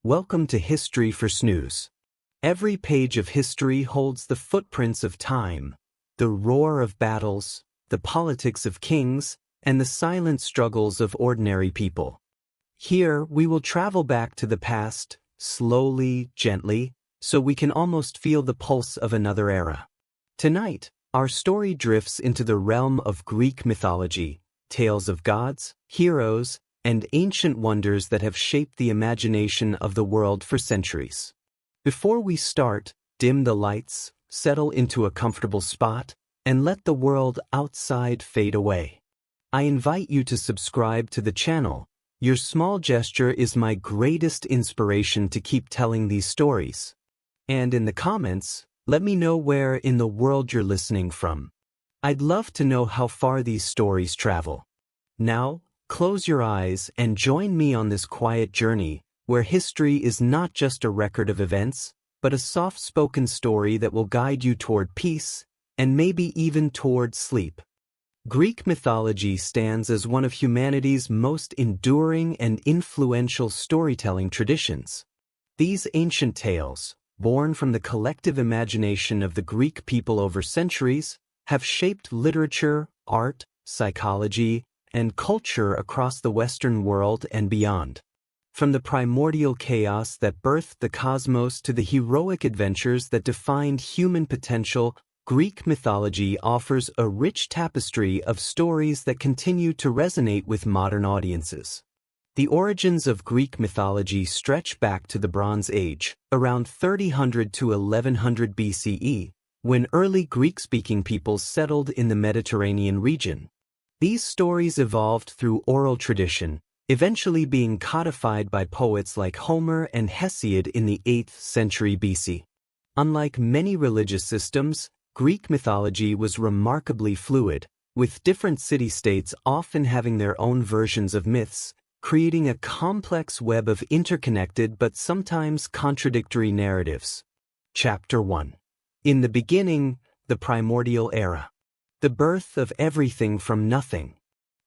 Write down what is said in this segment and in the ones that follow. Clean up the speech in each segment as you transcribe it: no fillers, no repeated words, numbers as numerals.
Welcome to History for Snooze. Every page of history holds the footprints of time, the roar of battles, the politics of kings, and the silent struggles of ordinary people. Here, we will travel back to the past, slowly, gently, so we can almost feel the pulse of another era. Tonight, our story drifts into the realm of Greek mythology, tales of gods, heroes, and ancient wonders that have shaped the imagination of the world for centuries. Before we start, dim the lights, settle into a comfortable spot, and let the world outside fade away. I invite you to subscribe to the channel. Your small gesture is my greatest inspiration to keep telling these stories. And in the comments, let me know where in the world you're listening from. I'd love to know how far these stories travel. Now, close your eyes and join me on this quiet journey, where history is not just a record of events, but a soft-spoken story that will guide you toward peace, and maybe even toward sleep. Greek mythology stands as one of humanity's most enduring and influential storytelling traditions. These ancient tales, born from the collective imagination of the Greek people over centuries, have shaped literature, art, psychology, and culture across the Western world and beyond. From the primordial chaos that birthed the cosmos to the heroic adventures that defined human potential, Greek mythology offers a rich tapestry of stories that continue to resonate with modern audiences. The origins of Greek mythology stretch back to the Bronze Age, around 3000 to 1100 BCE, when early Greek-speaking peoples settled in the Mediterranean region. These stories evolved through oral tradition, eventually being codified by poets like Homer and Hesiod in the 8th century BC. Unlike many religious systems, Greek mythology was remarkably fluid, with different city-states often having their own versions of myths, creating a complex web of interconnected but sometimes contradictory narratives. Chapter 1. In the beginning, the primordial era. The birth of everything from nothing.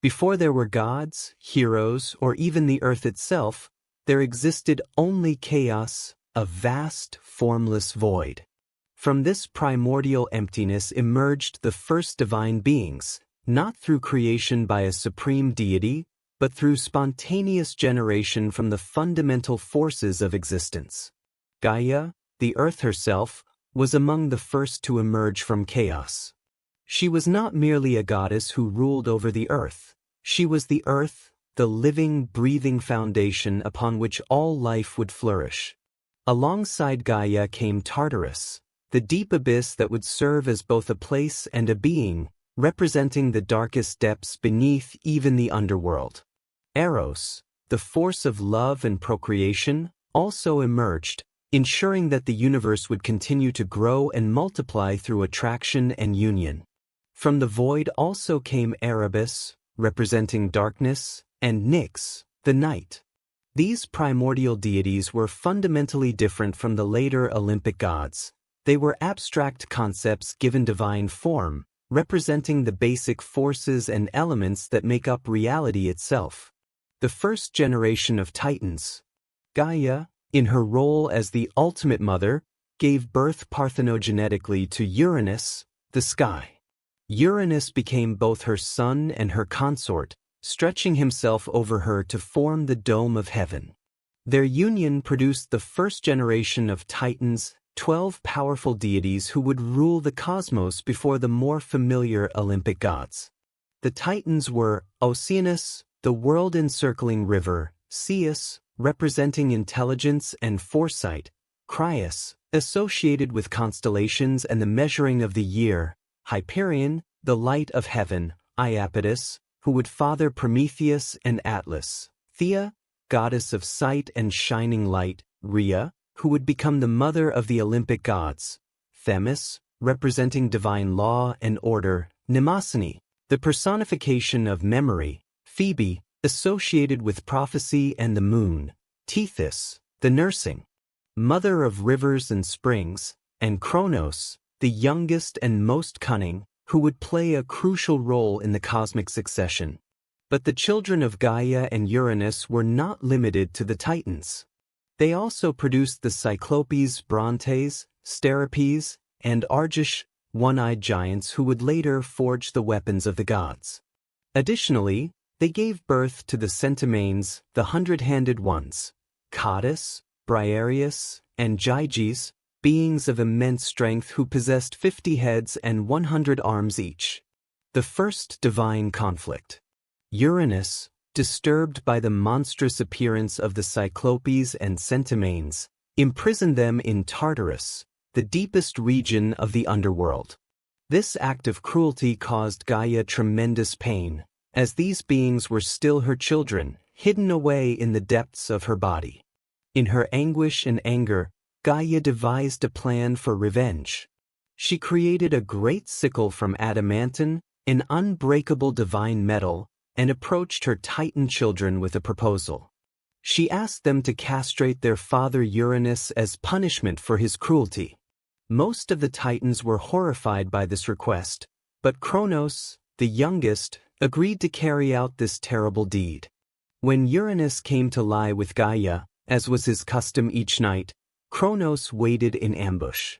Before there were gods, heroes, or even the earth itself, there existed only chaos, a vast, formless void. From this primordial emptiness emerged the first divine beings, not through creation by a supreme deity, but through spontaneous generation from the fundamental forces of existence. Gaia, the earth herself, was among the first to emerge from chaos. She was not merely a goddess who ruled over the earth. She was the earth, the living, breathing foundation upon which all life would flourish. Alongside Gaia came Tartarus, the deep abyss that would serve as both a place and a being, representing the darkest depths beneath even the underworld. Eros, the force of love and procreation, also emerged, ensuring that the universe would continue to grow and multiply through attraction and union. From the void also came Erebus, representing darkness, and Nyx, the night. These primordial deities were fundamentally different from the later Olympic gods. They were abstract concepts given divine form, representing the basic forces and elements that make up reality itself. The first generation of Titans, Gaia, in her role as the ultimate mother, gave birth parthenogenetically to Uranus, the sky. Uranus became both her son and her consort, stretching himself over her to form the dome of heaven. Their union produced the first generation of Titans, 12 powerful deities who would rule the cosmos before the more familiar Olympic gods. The Titans were Oceanus, the world-encircling river, Zeus, representing intelligence and foresight, Crius, associated with constellations and the measuring of the year, Hyperion, the light of heaven, Iapetus, who would father Prometheus and Atlas, Thea, goddess of sight and shining light, Rhea, who would become the mother of the Olympic gods, Themis, representing divine law and order, Mnemosyne, the personification of memory, Phoebe, associated with prophecy and the moon, Tethys, the nursing mother of rivers and springs, and Kronos, the youngest and most cunning, who would play a crucial role in the cosmic succession. But the children of Gaia and Uranus were not limited to the Titans. They also produced the Cyclopes, Brontes, Steripes, and Argish, one-eyed giants who would later forge the weapons of the gods. Additionally, they gave birth to the Centimanes, the hundred-handed ones, Cottus, Briareus, and Gyges, beings of immense strength who possessed 50 heads and 100 arms each. The first divine conflict. Uranus, disturbed by the monstrous appearance of the Cyclopes and Centimanes, imprisoned them in Tartarus, the deepest region of the underworld. This act of cruelty caused Gaia tremendous pain, as these beings were still her children, hidden away in the depths of her body. In her anguish and anger, Gaia devised a plan for revenge. She created a great sickle from adamantine, an unbreakable divine metal, and approached her Titan children with a proposal. She asked them to castrate their father Uranus as punishment for his cruelty. Most of the Titans were horrified by this request, but Kronos, the youngest, agreed to carry out this terrible deed. When Uranus came to lie with Gaia, as was his custom each night, Kronos waited in ambush.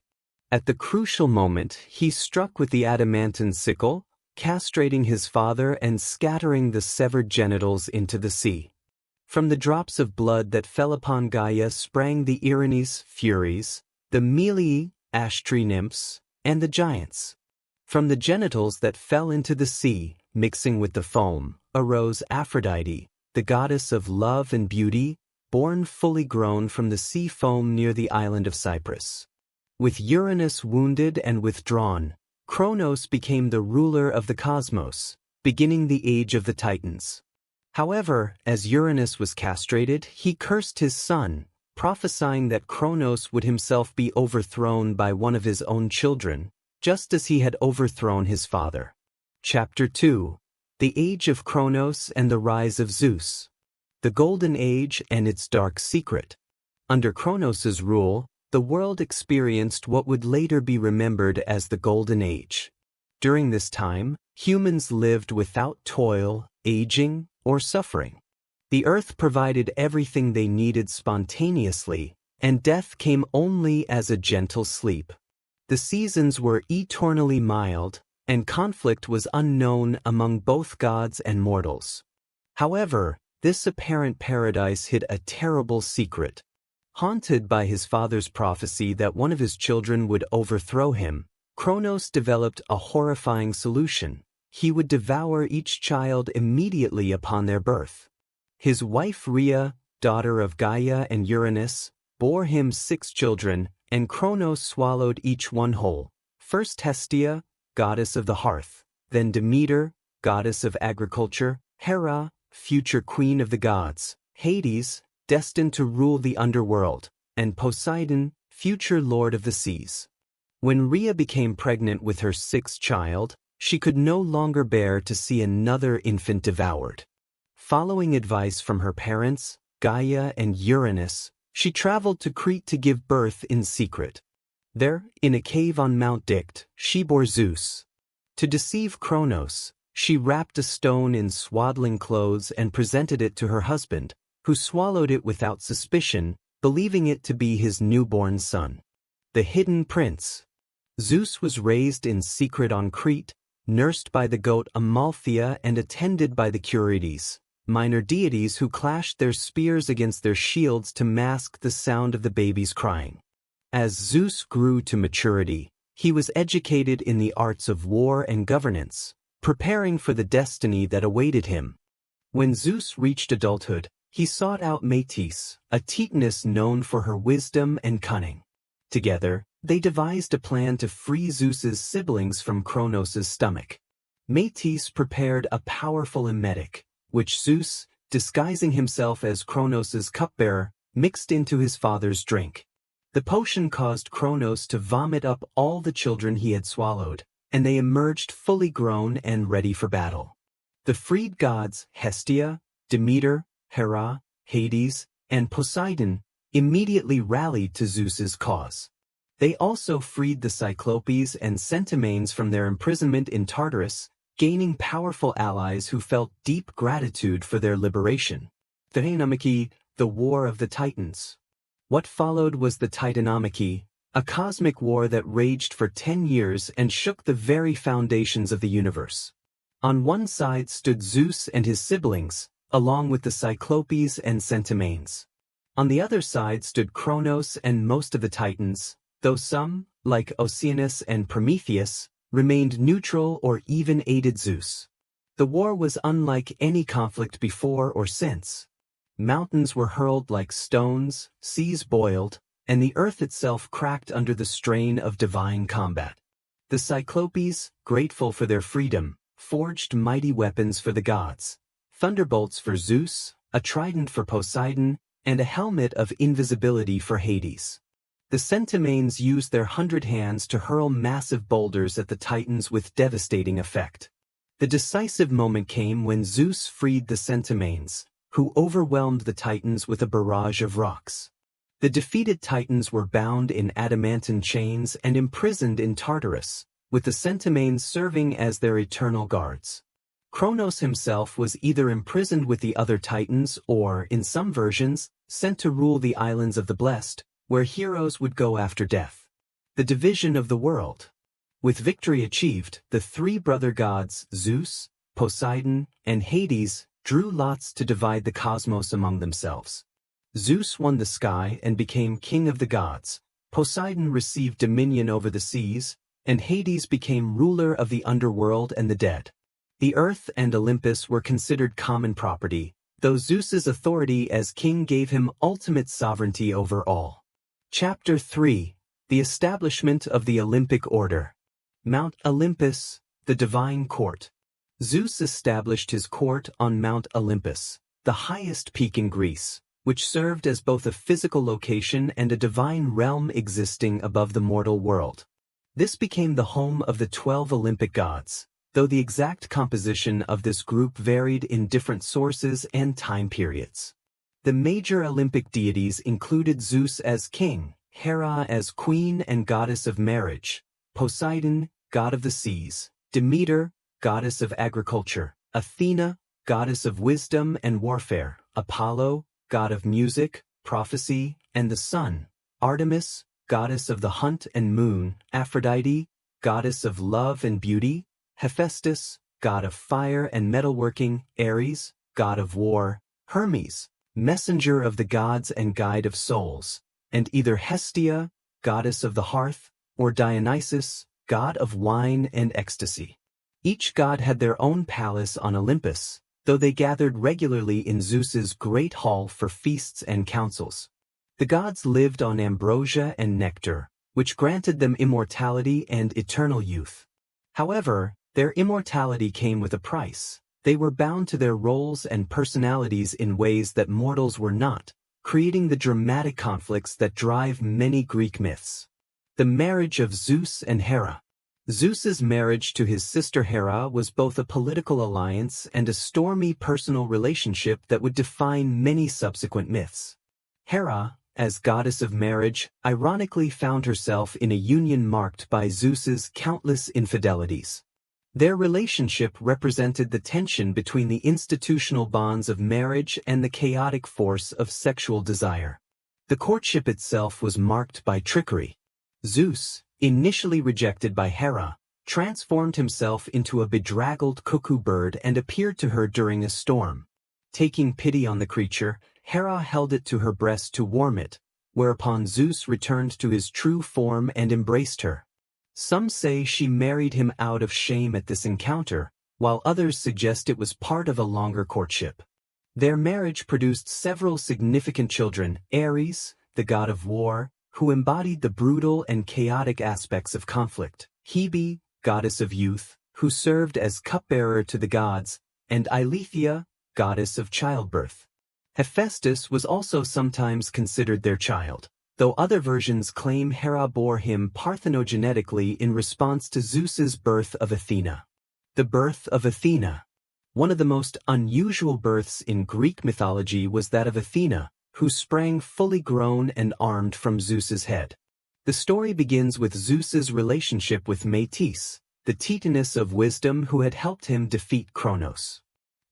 At the crucial moment, he struck with the adamantine sickle, castrating his father and scattering the severed genitals into the sea. From the drops of blood that fell upon Gaia sprang the Erinyes, Furies, the Melee, ash tree nymphs, and the giants. From the genitals that fell into the sea, mixing with the foam, arose Aphrodite, the goddess of love and beauty, born fully grown from the sea foam near the island of Cyprus. With Uranus wounded and withdrawn, Kronos became the ruler of the cosmos, beginning the age of the Titans. However, as Uranus was castrated, he cursed his son, prophesying that Kronos would himself be overthrown by one of his own children, just as he had overthrown his father. Chapter 2. The Age of Kronos and the Rise of Zeus. The Golden Age and its Dark Secret. Under Kronos's rule, the world experienced what would later be remembered as the Golden Age. During this time, humans lived without toil, aging, or suffering. The earth provided everything they needed spontaneously, and death came only as a gentle sleep. The seasons were eternally mild, and conflict was unknown among both gods and mortals. However, this apparent paradise hid a terrible secret. Haunted by his father's prophecy that one of his children would overthrow him, Kronos developed a horrifying solution. He would devour each child immediately upon their birth. His wife Rhea, daughter of Gaia and Uranus, bore him 6 children, and Kronos swallowed each one whole. First Hestia, goddess of the hearth, then Demeter, goddess of agriculture, Hera, future queen of the gods, Hades, destined to rule the underworld, and Poseidon, future lord of the seas. When Rhea became pregnant with her 6th child, she could no longer bear to see another infant devoured. Following advice from her parents, Gaia and Uranus, she traveled to Crete to give birth in secret. There, in a cave on Mount Dicte, she bore Zeus. To deceive Kronos, she wrapped a stone in swaddling clothes and presented it to her husband, who swallowed it without suspicion, believing it to be his newborn son. The Hidden Prince. Zeus was raised in secret on Crete, nursed by the goat Amalthea and attended by the Curetes, minor deities who clashed their spears against their shields to mask the sound of the baby's crying. As Zeus grew to maturity, he was educated in the arts of war and governance, preparing for the destiny that awaited him. When Zeus reached adulthood, he sought out Metis, a Titaness known for her wisdom and cunning. Together, they devised a plan to free Zeus's siblings from Kronos's stomach. Metis prepared a powerful emetic, which Zeus, disguising himself as Kronos's cupbearer, mixed into his father's drink. The potion caused Kronos to vomit up all the children he had swallowed, and they emerged fully grown and ready for battle. The freed gods Hestia, Demeter, Hera, Hades, and Poseidon immediately rallied to Zeus's cause. They also freed the Cyclopes and Centimanes from their imprisonment in Tartarus, gaining powerful allies who felt deep gratitude for their liberation. The War of the Titans. What followed was the Titanomachy, a cosmic war that raged for 10 years and shook the very foundations of the universe. On one side stood Zeus and his siblings, along with the Cyclopes and Centimanes. On the other side stood Kronos and most of the Titans, though some, like Oceanus and Prometheus, remained neutral or even aided Zeus. The war was unlike any conflict before or since. Mountains were hurled like stones, seas boiled, and the earth itself cracked under the strain of divine combat. The Cyclopes, grateful for their freedom, forged mighty weapons for the gods, thunderbolts for Zeus, a trident for Poseidon, and a helmet of invisibility for Hades. The Centimanes used their 100 hands to hurl massive boulders at the Titans with devastating effect. The decisive moment came when Zeus freed the Centimanes, who overwhelmed the Titans with a barrage of rocks. The defeated Titans were bound in adamantine chains and imprisoned in Tartarus, with the Centimanes serving as their eternal guards. Kronos himself was either imprisoned with the other Titans or, in some versions, sent to rule the islands of the blessed, where heroes would go after death. The division of the world. With victory achieved, the three brother gods, Zeus, Poseidon, and Hades, drew lots to divide the cosmos among themselves. Zeus won the sky and became king of the gods, Poseidon received dominion over the seas, and Hades became ruler of the underworld and the dead. The earth and Olympus were considered common property, though Zeus's authority as king gave him ultimate sovereignty over all. Chapter 3. The Establishment of the Olympic Order. Mount Olympus, the Divine Court. Zeus established his court on Mount Olympus, the highest peak in Greece, which served as both a physical location and a divine realm existing above the mortal world. This became the home of the 12 Olympic gods, though the exact composition of this group varied in different sources and time periods. The major Olympic deities included Zeus as king, Hera as queen and goddess of marriage, Poseidon, god of the seas, Demeter, goddess of agriculture, Athena, goddess of wisdom and warfare, Apollo, god of music, prophecy, and the sun, Artemis, goddess of the hunt and moon, Aphrodite, goddess of love and beauty, Hephaestus, god of fire and metalworking, Ares, god of war, Hermes, messenger of the gods and guide of souls, and either Hestia, goddess of the hearth, or Dionysus, god of wine and ecstasy. Each god had their own palace on Olympus, though they gathered regularly in Zeus's great hall for feasts and councils. The gods lived on ambrosia and nectar, which granted them immortality and eternal youth. However, their immortality came with a price. They were bound to their roles and personalities in ways that mortals were not, creating the dramatic conflicts that drive many Greek myths. The marriage of Zeus and Hera. Zeus's marriage to his sister Hera was both a political alliance and a stormy personal relationship that would define many subsequent myths. Hera, as goddess of marriage, ironically found herself in a union marked by Zeus's countless infidelities. Their relationship represented the tension between the institutional bonds of marriage and the chaotic force of sexual desire. The courtship itself was marked by trickery. Zeus, initially rejected by Hera, transformed himself into a bedraggled cuckoo bird and appeared to her during a storm. Taking pity on the creature, Hera held it to her breast to warm it, whereupon Zeus returned to his true form and embraced her. Some say she married him out of shame at this encounter, while others suggest it was part of a longer courtship. Their marriage produced several significant children: Ares, the god of war, who embodied the brutal and chaotic aspects of conflict, Hebe, goddess of youth, who served as cupbearer to the gods, and Eileithyia, goddess of childbirth. Hephaestus was also sometimes considered their child, though other versions claim Hera bore him parthenogenetically in response to Zeus's birth of Athena. The birth of Athena. One of the most unusual births in Greek mythology was that of Athena, who sprang fully grown and armed from Zeus's head. The story begins with Zeus's relationship with Metis, the Titaness of wisdom who had helped him defeat Kronos.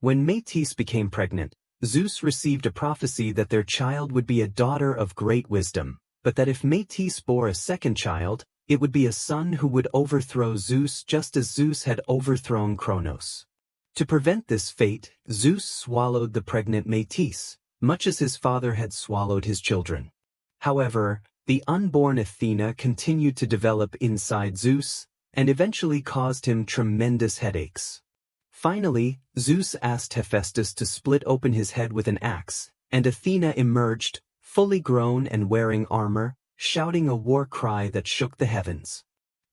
When Metis became pregnant, Zeus received a prophecy that their child would be a daughter of great wisdom, but that if Metis bore a second child, it would be a son who would overthrow Zeus just as Zeus had overthrown Cronos. To prevent this fate, Zeus swallowed the pregnant Metis, much as his father had swallowed his children. However, the unborn Athena continued to develop inside Zeus, and eventually caused him tremendous headaches. Finally, Zeus asked Hephaestus to split open his head with an axe, and Athena emerged, fully grown and wearing armor, shouting a war cry that shook the heavens.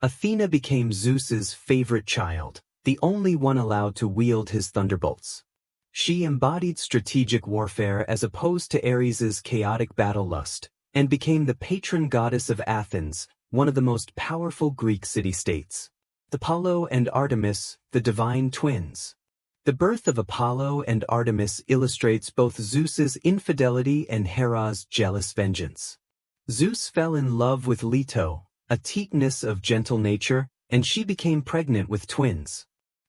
Athena became Zeus's favorite child, the only one allowed to wield his thunderbolts. She embodied strategic warfare as opposed to Ares's chaotic battle lust, and became the patron goddess of Athens, one of the most powerful Greek city-states. Apollo and Artemis, the divine twins. The birth of Apollo and Artemis illustrates both Zeus's infidelity and Hera's jealous vengeance. Zeus fell in love with Leto, a Titaness of gentle nature, and she became pregnant with twins.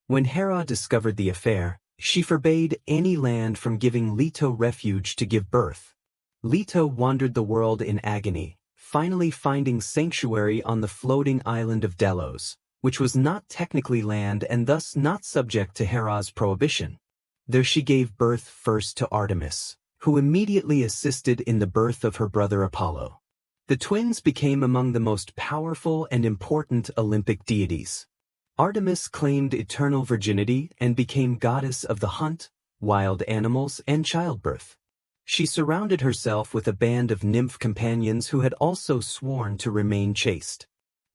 When Hera discovered the affair, she forbade any land from giving Leto refuge to give birth. Leto wandered the world in agony, finally finding sanctuary on the floating island of Delos, which was not technically land and thus not subject to Hera's prohibition. There she gave birth first to Artemis, who immediately assisted in the birth of her brother Apollo. The twins became among the most powerful and important Olympic deities. Artemis claimed eternal virginity and became goddess of the hunt, wild animals, and childbirth. She surrounded herself with a band of nymph companions who had also sworn to remain chaste.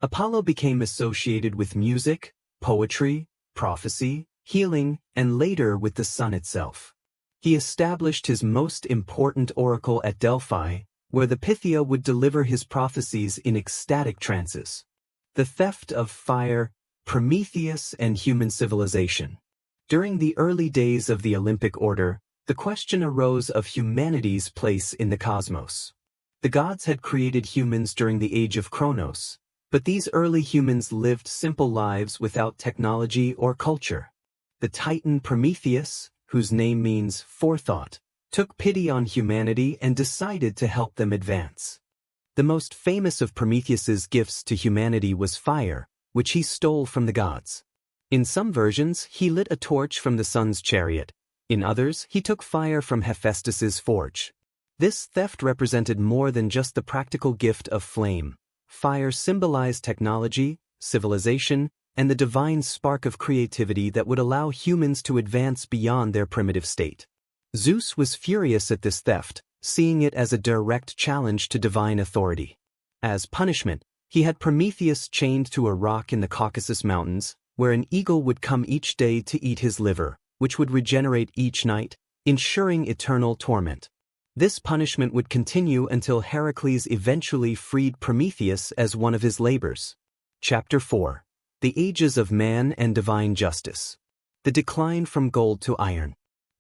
Apollo became associated with music, poetry, prophecy, healing, and later with the sun itself. He established his most important oracle at Delphi, where the Pythia would deliver his prophecies in ecstatic trances. The theft of fire, Prometheus, and human civilization. During the early days of the Olympic order, the question arose of humanity's place in the cosmos. The gods had created humans during the age of Cronos, but these early humans lived simple lives without technology or culture. The Titan Prometheus, whose name means forethought, took pity on humanity and decided to help them advance. The most famous of Prometheus's gifts to humanity was fire, which he stole from the gods. In some versions, he lit a torch from the sun's chariot. In others, he took fire from Hephaestus's forge. This theft represented more than just the practical gift of flame. Fire symbolized technology, civilization, and the divine spark of creativity that would allow humans to advance beyond their primitive state. Zeus was furious at this theft, seeing it as a direct challenge to divine authority. As punishment, he had Prometheus chained to a rock in the Caucasus Mountains, where an eagle would come each day to eat his liver, which would regenerate each night, ensuring eternal torment. This punishment would continue until Hercules eventually freed Prometheus as one of his labors. Chapter 4. The Ages of Man and Divine Justice. The Decline from Gold to Iron.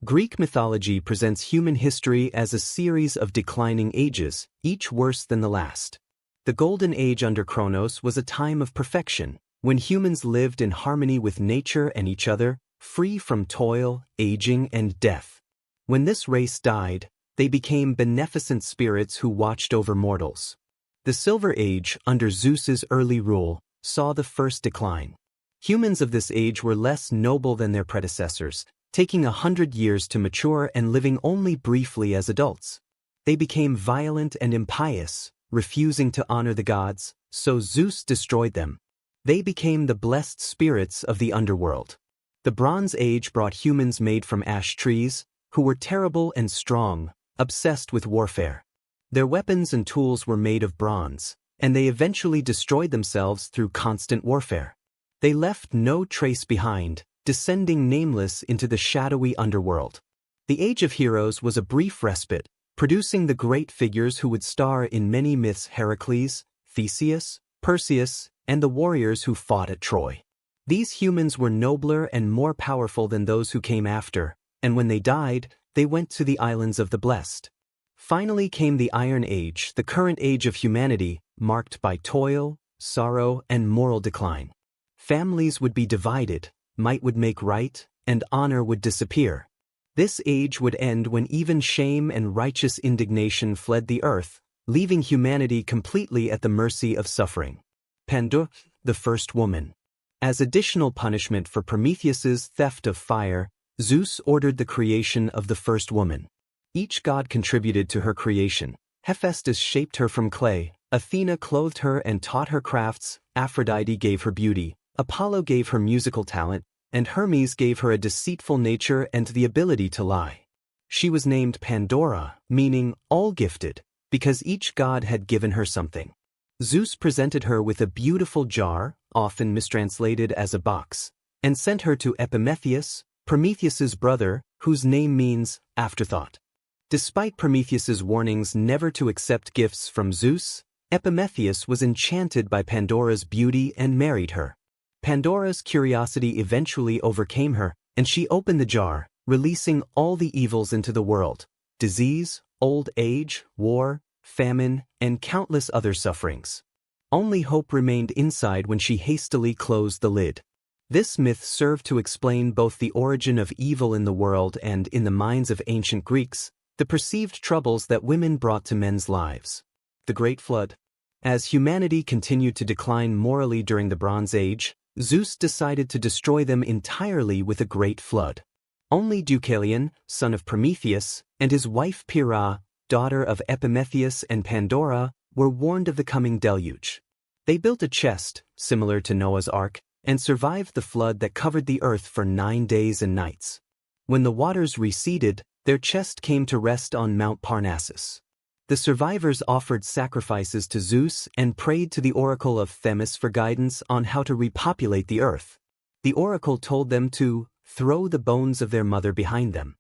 Greek mythology presents human history as a series of declining ages, each worse than the last. The Golden Age under Cronos was a time of perfection, when humans lived in harmony with nature and each other, free from toil, aging, and death. When this race died, they became beneficent spirits who watched over mortals. The Silver Age, under Zeus's early rule, saw the first decline. Humans of this age were less noble than their predecessors, taking 100 years to mature and living only briefly as adults. They became violent and impious, refusing to honor the gods, so Zeus destroyed them. They became the blessed spirits of the underworld. The Bronze Age brought humans made from ash trees, who were terrible and strong, obsessed with warfare. Their weapons and tools were made of bronze, and they eventually destroyed themselves through constant warfare. They left no trace behind, descending nameless into the shadowy underworld. The Age of Heroes was a brief respite, producing the great figures who would star in many myths: Hercules, Theseus, Perseus, and the warriors who fought at Troy. These humans were nobler and more powerful than those who came after, and when they died, they went to the islands of the blessed. Finally came the Iron Age, the current age of humanity, marked by toil, sorrow, and moral decline. Families would be divided, might would make right, and honor would disappear. This age would end when even shame and righteous indignation fled the earth, leaving humanity completely at the mercy of suffering. Pandora, the first woman. As additional punishment for Prometheus's theft of fire, Zeus ordered the creation of the first woman. Each god contributed to her creation. Hephaestus shaped her from clay, Athena clothed her and taught her crafts, Aphrodite gave her beauty, Apollo gave her musical talent, and Hermes gave her a deceitful nature and the ability to lie. She was named Pandora, meaning all-gifted, because each god had given her something. Zeus presented her with a beautiful jar, often mistranslated as a box, and sent her to Epimetheus, Prometheus's brother, whose name means afterthought. Despite Prometheus's warnings never to accept gifts from Zeus, Epimetheus was enchanted by Pandora's beauty and married her. Pandora's curiosity eventually overcame her, and she opened the jar, releasing all the evils into the world: disease, old age, war, famine, and countless other sufferings. Only hope remained inside when she hastily closed the lid. This myth served to explain both the origin of evil in the world and, in the minds of ancient Greeks, the perceived troubles that women brought to men's lives. The Great Flood. As humanity continued to decline morally during the Bronze Age, Zeus decided to destroy them entirely with a great flood. Only Deucalion, son of Prometheus, and his wife Pyrrha, daughter of Epimetheus and Pandora, were warned of the coming deluge. They built a chest, similar to Noah's Ark, and survived the flood that covered the earth for 9 days and nights. When the waters receded, their chest came to rest on Mount Parnassus. The survivors offered sacrifices to Zeus and prayed to the oracle of Themis for guidance on how to repopulate the earth. The oracle told them to throw the bones of their mother behind them.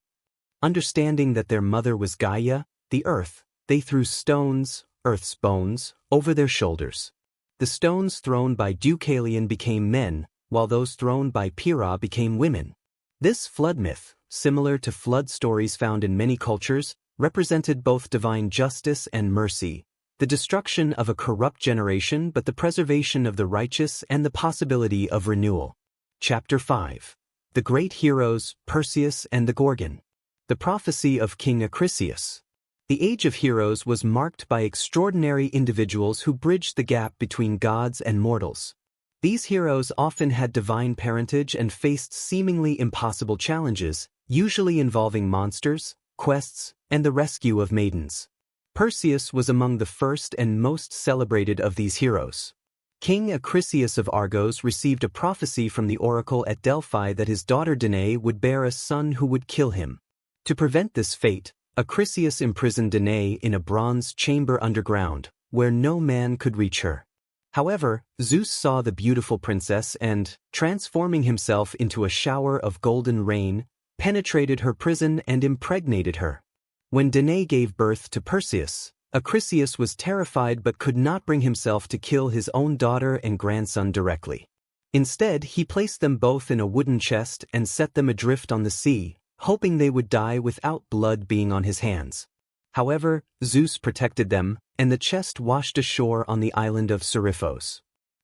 Understanding that their mother was Gaia, the earth, they threw stones, earth's bones, over their shoulders. The stones thrown by Deucalion became men, while those thrown by Pyrrha became women. This flood myth, similar to flood stories found in many cultures, represented both divine justice and mercy, the destruction of a corrupt generation but the preservation of the righteous and the possibility of renewal. Chapter 5. The Great Heroes, Perseus and the Gorgon. The Prophecy of King Acrisius. The Age of Heroes was marked by extraordinary individuals who bridged the gap between gods and mortals. These heroes often had divine parentage and faced seemingly impossible challenges, usually involving monsters, quests, and the rescue of maidens. Perseus was among the first and most celebrated of these heroes. King Acrisius of Argos received a prophecy from the oracle at Delphi that his daughter Danae would bear a son who would kill him. To prevent this fate, Acrisius imprisoned Danae in a bronze chamber underground, where no man could reach her. However, Zeus saw the beautiful princess and, transforming himself into a shower of golden rain, penetrated her prison and impregnated her. When Danae gave birth to Perseus, Acrisius was terrified but could not bring himself to kill his own daughter and grandson directly. Instead, he placed them both in a wooden chest and set them adrift on the sea, hoping they would die without blood being on his hands. However, Zeus protected them, and the chest washed ashore on the island of Seriphos.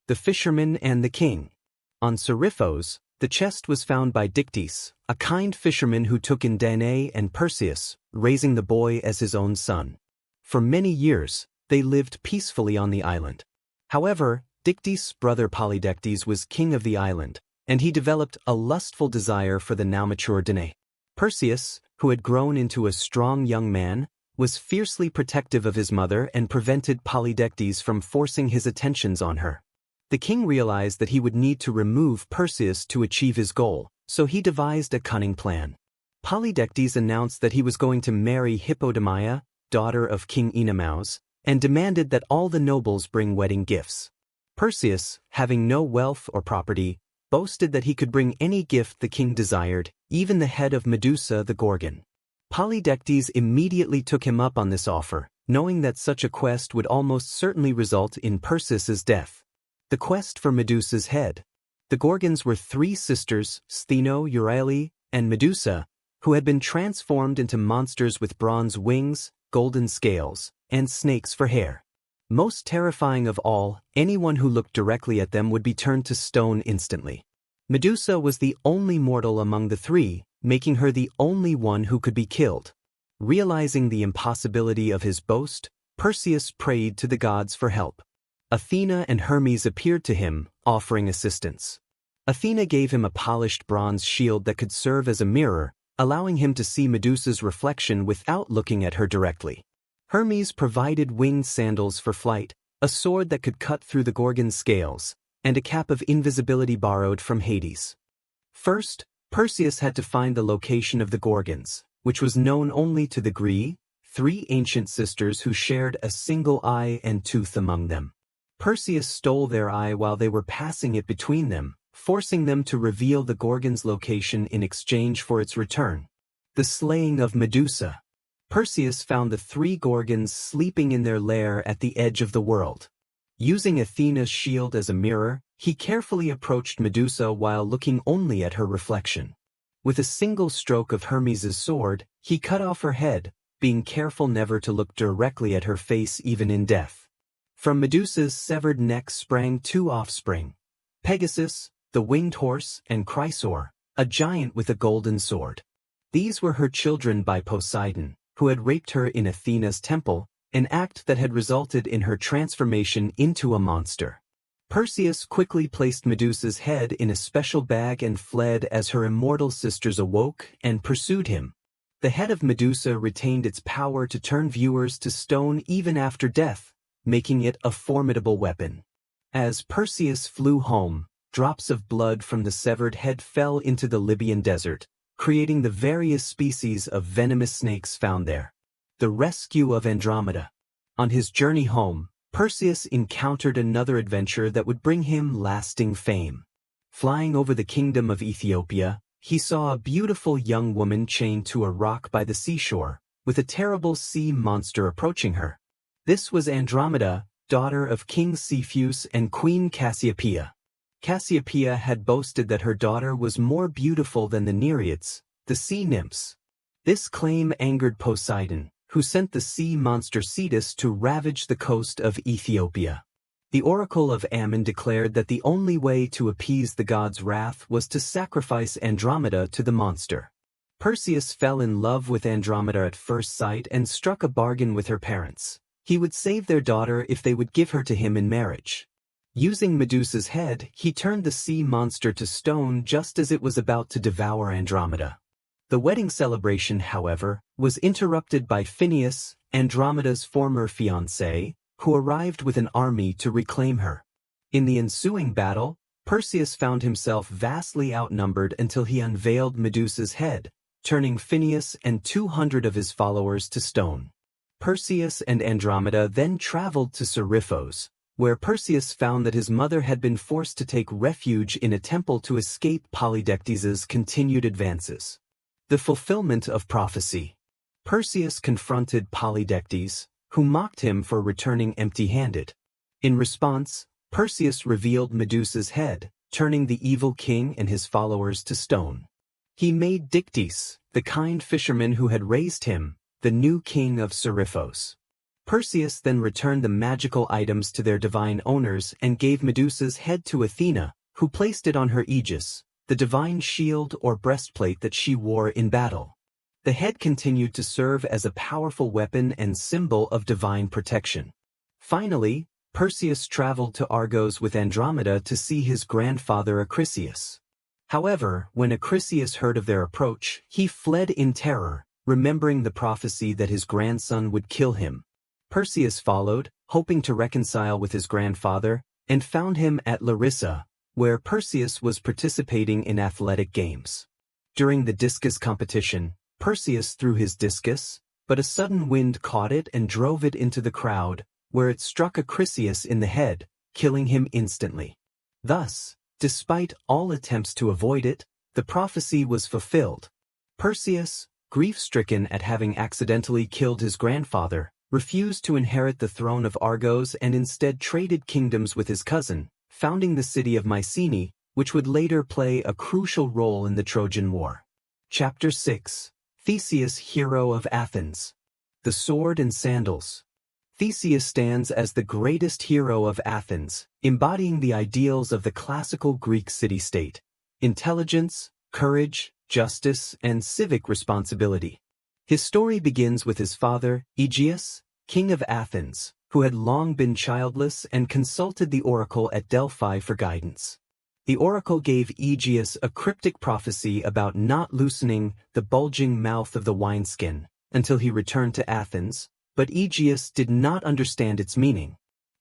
The Fisherman and the King. On Seriphos, the chest was found by Dictys, a kind fisherman who took in Danae and Perseus, raising the boy as his own son. For many years, they lived peacefully on the island. However, Dictys' brother Polydectes was king of the island, and he developed a lustful desire for the now mature Danae. Perseus, who had grown into a strong young man, was fiercely protective of his mother and prevented Polydectes from forcing his attentions on her. The king realized that he would need to remove Perseus to achieve his goal, so he devised a cunning plan. Polydectes announced that he was going to marry Hippodamia, daughter of King Oenomaus, and demanded that all the nobles bring wedding gifts. Perseus, having no wealth or property, boasted that he could bring any gift the king desired, even the head of Medusa the Gorgon. Polydectes immediately took him up on this offer, knowing that such a quest would almost certainly result in Perseus's death. The quest for Medusa's head. The Gorgons were 3 sisters, Stheno, Euryale, and Medusa, who had been transformed into monsters with bronze wings, golden scales, and snakes for hair. Most terrifying of all, anyone who looked directly at them would be turned to stone instantly. Medusa was the only mortal among the 3, making her the only one who could be killed. Realizing the impossibility of his boast, Perseus prayed to the gods for help. Athena and Hermes appeared to him, offering assistance. Athena gave him a polished bronze shield that could serve as a mirror, allowing him to see Medusa's reflection without looking at her directly. Hermes provided winged sandals for flight, a sword that could cut through the Gorgon's scales, and a cap of invisibility borrowed from Hades. First, Perseus had to find the location of the Gorgons, which was known only to the three ancient sisters who shared a single eye and tooth among them. Perseus stole their eye while they were passing it between them, forcing them to reveal the Gorgon's location in exchange for its return. The slaying of Medusa. Perseus found the three Gorgons sleeping in their lair at the edge of the world. Using Athena's shield as a mirror, he carefully approached Medusa while looking only at her reflection. With a single stroke of Hermes' sword, he cut off her head, being careful never to look directly at her face even in death. From Medusa's severed neck sprang two offspring, Pegasus, the winged horse, and Chrysaor, a giant with a golden sword. These were her children by Poseidon, who had raped her in Athena's temple, an act that had resulted in her transformation into a monster. Perseus quickly placed Medusa's head in a special bag and fled as her immortal sisters awoke and pursued him. The head of Medusa retained its power to turn viewers to stone even after death, making it a formidable weapon. As Perseus flew home, drops of blood from the severed head fell into the Libyan desert, creating the various species of venomous snakes found there. The rescue of Andromeda. On his journey home, Perseus encountered another adventure that would bring him lasting fame. Flying over the kingdom of Ethiopia, he saw a beautiful young woman chained to a rock by the seashore, with a terrible sea monster approaching her. This was Andromeda, daughter of King Cepheus and Queen Cassiopeia. Cassiopeia had boasted that her daughter was more beautiful than the Nereids, the sea nymphs. This claim angered Poseidon, who sent the sea monster Cetus to ravage the coast of Ethiopia. The oracle of Ammon declared that the only way to appease the god's wrath was to sacrifice Andromeda to the monster. Perseus fell in love with Andromeda at first sight and struck a bargain with her parents. He would save their daughter if they would give her to him in marriage. Using Medusa's head, he turned the sea monster to stone just as it was about to devour Andromeda. The wedding celebration, however, was interrupted by Phineus, Andromeda's former fiancé, who arrived with an army to reclaim her. In the ensuing battle, Perseus found himself vastly outnumbered until he unveiled Medusa's head, turning Phineus and 200 of his followers to stone. Perseus and Andromeda then traveled to Seriphos, where Perseus found that his mother had been forced to take refuge in a temple to escape Polydectes' continued advances. The fulfillment of prophecy. Perseus confronted Polydectes, who mocked him for returning empty-handed. In response, Perseus revealed Medusa's head, turning the evil king and his followers to stone. He made Dictys, the kind fisherman who had raised him, the new king of Seriphos. Perseus then returned the magical items to their divine owners and gave Medusa's head to Athena, who placed it on her aegis, the divine shield or breastplate that she wore in battle. The head continued to serve as a powerful weapon and symbol of divine protection. Finally, Perseus traveled to Argos with Andromeda to see his grandfather Acrisius. However, when Acrisius heard of their approach, he fled in terror, remembering the prophecy that his grandson would kill him. Perseus followed, hoping to reconcile with his grandfather, and found him at Larissa, where Perseus was participating in athletic games. During the discus competition, Perseus threw his discus, but a sudden wind caught it and drove it into the crowd, where it struck Acrisius in the head, killing him instantly. Thus, despite all attempts to avoid it, the prophecy was fulfilled. Perseus, grief-stricken at having accidentally killed his grandfather, refused to inherit the throne of Argos and instead traded kingdoms with his cousin, founding the city of Mycenae, which would later play a crucial role in the Trojan War. Chapter 6. Theseus, hero of Athens. The sword and sandals. Theseus stands as the greatest hero of Athens, embodying the ideals of the classical Greek city-state: intelligence, courage, justice, and civic responsibility. His story begins with his father, Aegeus, king of Athens, who had long been childless and consulted the oracle at Delphi for guidance. The oracle gave Aegeus a cryptic prophecy about not loosening the bulging mouth of the wineskin until he returned to Athens, but Aegeus did not understand its meaning.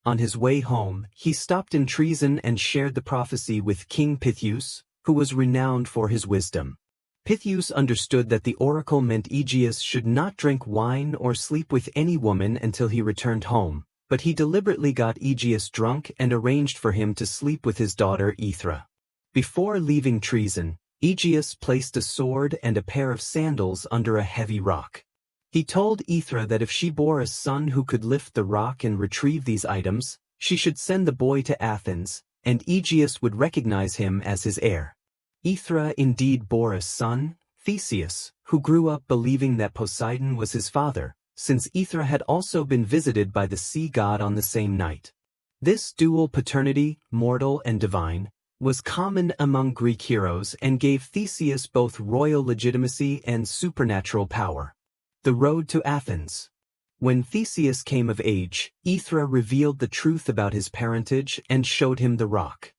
On his way home, he stopped in Treason and shared the prophecy with King Pythius, who was renowned for his wisdom. Pythius understood that the oracle meant Aegeus should not drink wine or sleep with any woman until he returned home, but he deliberately got Aegeus drunk and arranged for him to sleep with his daughter Aethra. Before leaving Treason, Aegeus placed a sword and a pair of sandals under a heavy rock. He told Aethra that if she bore a son who could lift the rock and retrieve these items, she should send the boy to Athens, and Aegeus would recognize him as his heir. Aethra indeed bore a son, Theseus, who grew up believing that Poseidon was his father, since Aethra had also been visited by the sea god on the same night. This dual paternity, mortal and divine, was common among Greek heroes and gave Theseus both royal legitimacy and supernatural power. The road to Athens. When Theseus came of age, Aethra revealed the truth about his parentage and showed him the rock.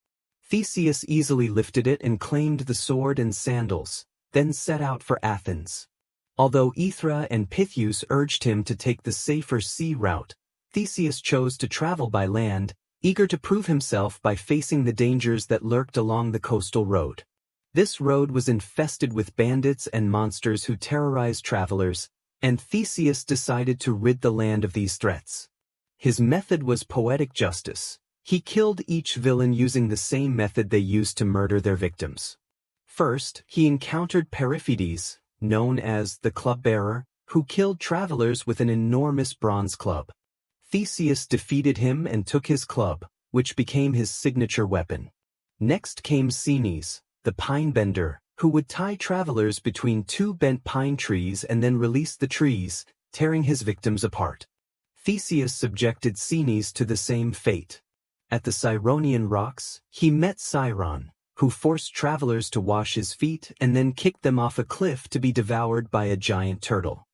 Theseus easily lifted it and claimed the sword and sandals, then set out for Athens. Although Aethra and Pythius urged him to take the safer sea route, Theseus chose to travel by land, eager to prove himself by facing the dangers that lurked along the coastal road. This road was infested with bandits and monsters who terrorized travelers, and Theseus decided to rid the land of these threats. His method was poetic justice. He killed each villain using the same method they used to murder their victims. First, he encountered Periphetes, known as the club-bearer, who killed travelers with an enormous bronze club. Theseus defeated him and took his club, which became his signature weapon. Next came Cenes, the pine-bender, who would tie travelers between two bent pine trees and then release the trees, tearing his victims apart. Theseus subjected Cenes to the same fate. At the Cyronian rocks, he met Chiron, who forced travelers to wash his feet and then kicked them off a cliff to be devoured by a giant turtle.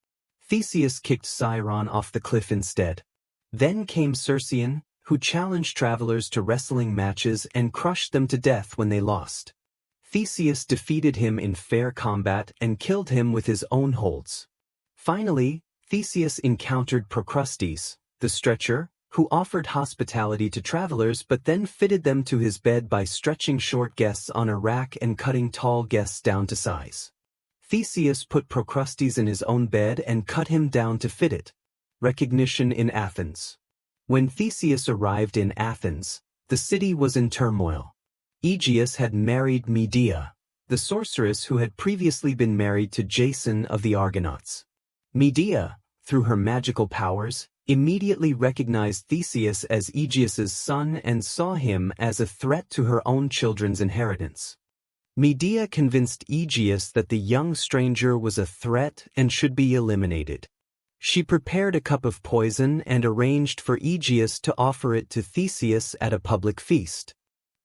Theseus kicked Chiron off the cliff instead. Then came Circean, who challenged travelers to wrestling matches and crushed them to death when they lost. Theseus defeated him in fair combat and killed him with his own holds. Finally, Theseus encountered Procrustes, the stretcher, who offered hospitality to travelers but then fitted them to his bed by stretching short guests on a rack and cutting tall guests down to size. Theseus put Procrustes in his own bed and cut him down to fit it. Recognition in Athens. When Theseus arrived in Athens, the city was in turmoil. Aegeus had married Medea, the sorceress who had previously been married to Jason of the Argonauts. Medea, through her magical powers, immediately recognized Theseus as Aegeus's son and saw him as a threat to her own children's inheritance. Medea convinced Aegeus that the young stranger was a threat and should be eliminated. She prepared a cup of poison and arranged for Aegeus to offer it to Theseus at a public feast.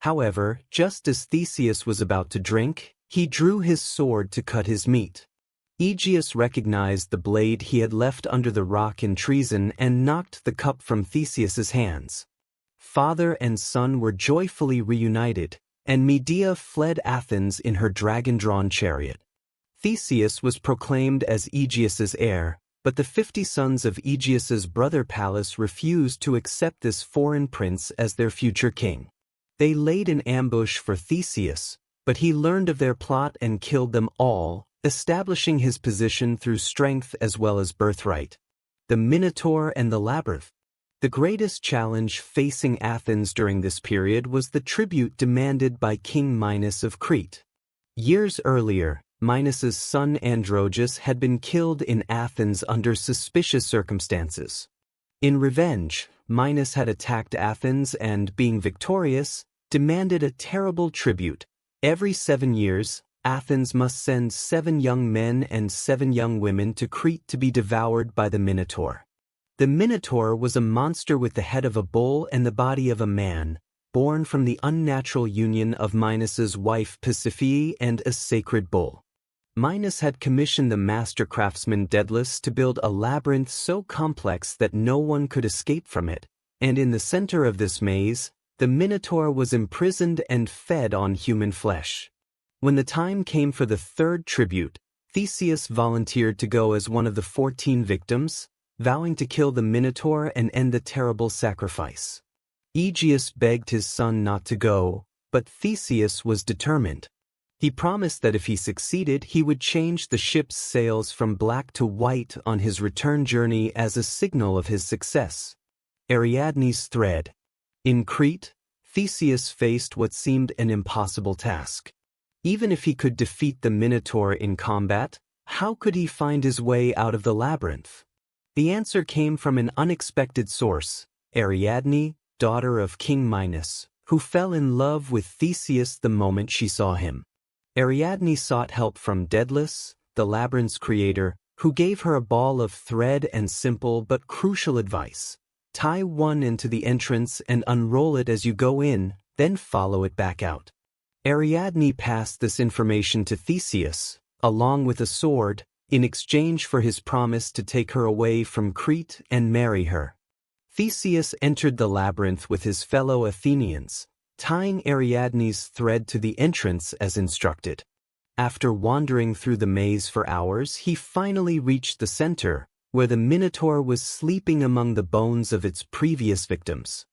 However, just as Theseus was about to drink, he drew his sword to cut his meat. Aegeus recognized the blade he had left under the rock in Treason and knocked the cup from Theseus's hands. Father and son were joyfully reunited, and Medea fled Athens in her dragon-drawn chariot. Theseus was proclaimed as Aegeus's heir, but the 50 sons of Aegeus's brother Pallas refused to accept this foreign prince as their future king. They laid an ambush for Theseus, but he learned of their plot and killed them all, establishing his position through strength as well as birthright. The Minotaur and the Labyrinth. The greatest challenge facing Athens during this period was the tribute demanded by King Minos of Crete. Years earlier, Minos's son Androgeus had been killed in Athens under suspicious circumstances. In revenge, Minos had attacked Athens and, being victorious, demanded a terrible tribute. Every 7 years, Athens must send 7 young men and 7 young women to Crete to be devoured by the Minotaur. The Minotaur was a monster with the head of a bull and the body of a man, born from the unnatural union of Minos's wife Pasiphae and a sacred bull. Minos had commissioned the master craftsman Daedalus to build a labyrinth so complex that no one could escape from it, and in the center of this maze, the Minotaur was imprisoned and fed on human flesh. When the time came for the third tribute, Theseus volunteered to go as one of the 14 victims, vowing to kill the Minotaur and end the terrible sacrifice. Aegeus begged his son not to go, but Theseus was determined. He promised that if he succeeded, he would change the ship's sails from black to white on his return journey as a signal of his success. Ariadne's thread. In Crete, Theseus faced what seemed an impossible task. Even if he could defeat the Minotaur in combat, how could he find his way out of the labyrinth? The answer came from an unexpected source, Ariadne, daughter of King Minos, who fell in love with Theseus the moment she saw him. Ariadne sought help from Daedalus, the labyrinth's creator, who gave her a ball of thread and simple but crucial advice. Tie one into the entrance and unroll it as you go in, then follow it back out. Ariadne passed this information to Theseus, along with a sword, in exchange for his promise to take her away from Crete and marry her. Theseus entered the labyrinth with his fellow Athenians, tying Ariadne's thread to the entrance as instructed. After wandering through the maze for hours, he finally reached the center, where the Minotaur was sleeping among the bones of its previous victims.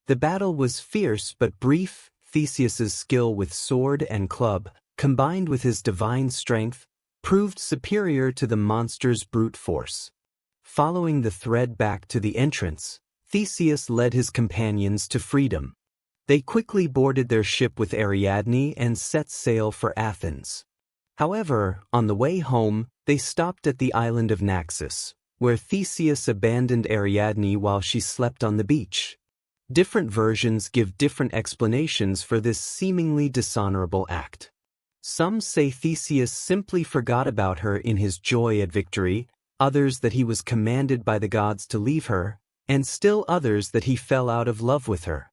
The battle was fierce but brief. Theseus's skill with sword and club, combined with his divine strength, proved superior to the monster's brute force. Following the thread back to the entrance, Theseus led his companions to freedom. They quickly boarded their ship with Ariadne and set sail for Athens. However, on the way home, they stopped at the island of Naxos, where Theseus abandoned Ariadne while she slept on the beach. Different versions give different explanations for this seemingly dishonorable act. Some say Theseus simply forgot about her in his joy at victory, others that he was commanded by the gods to leave her, and still others that he fell out of love with her.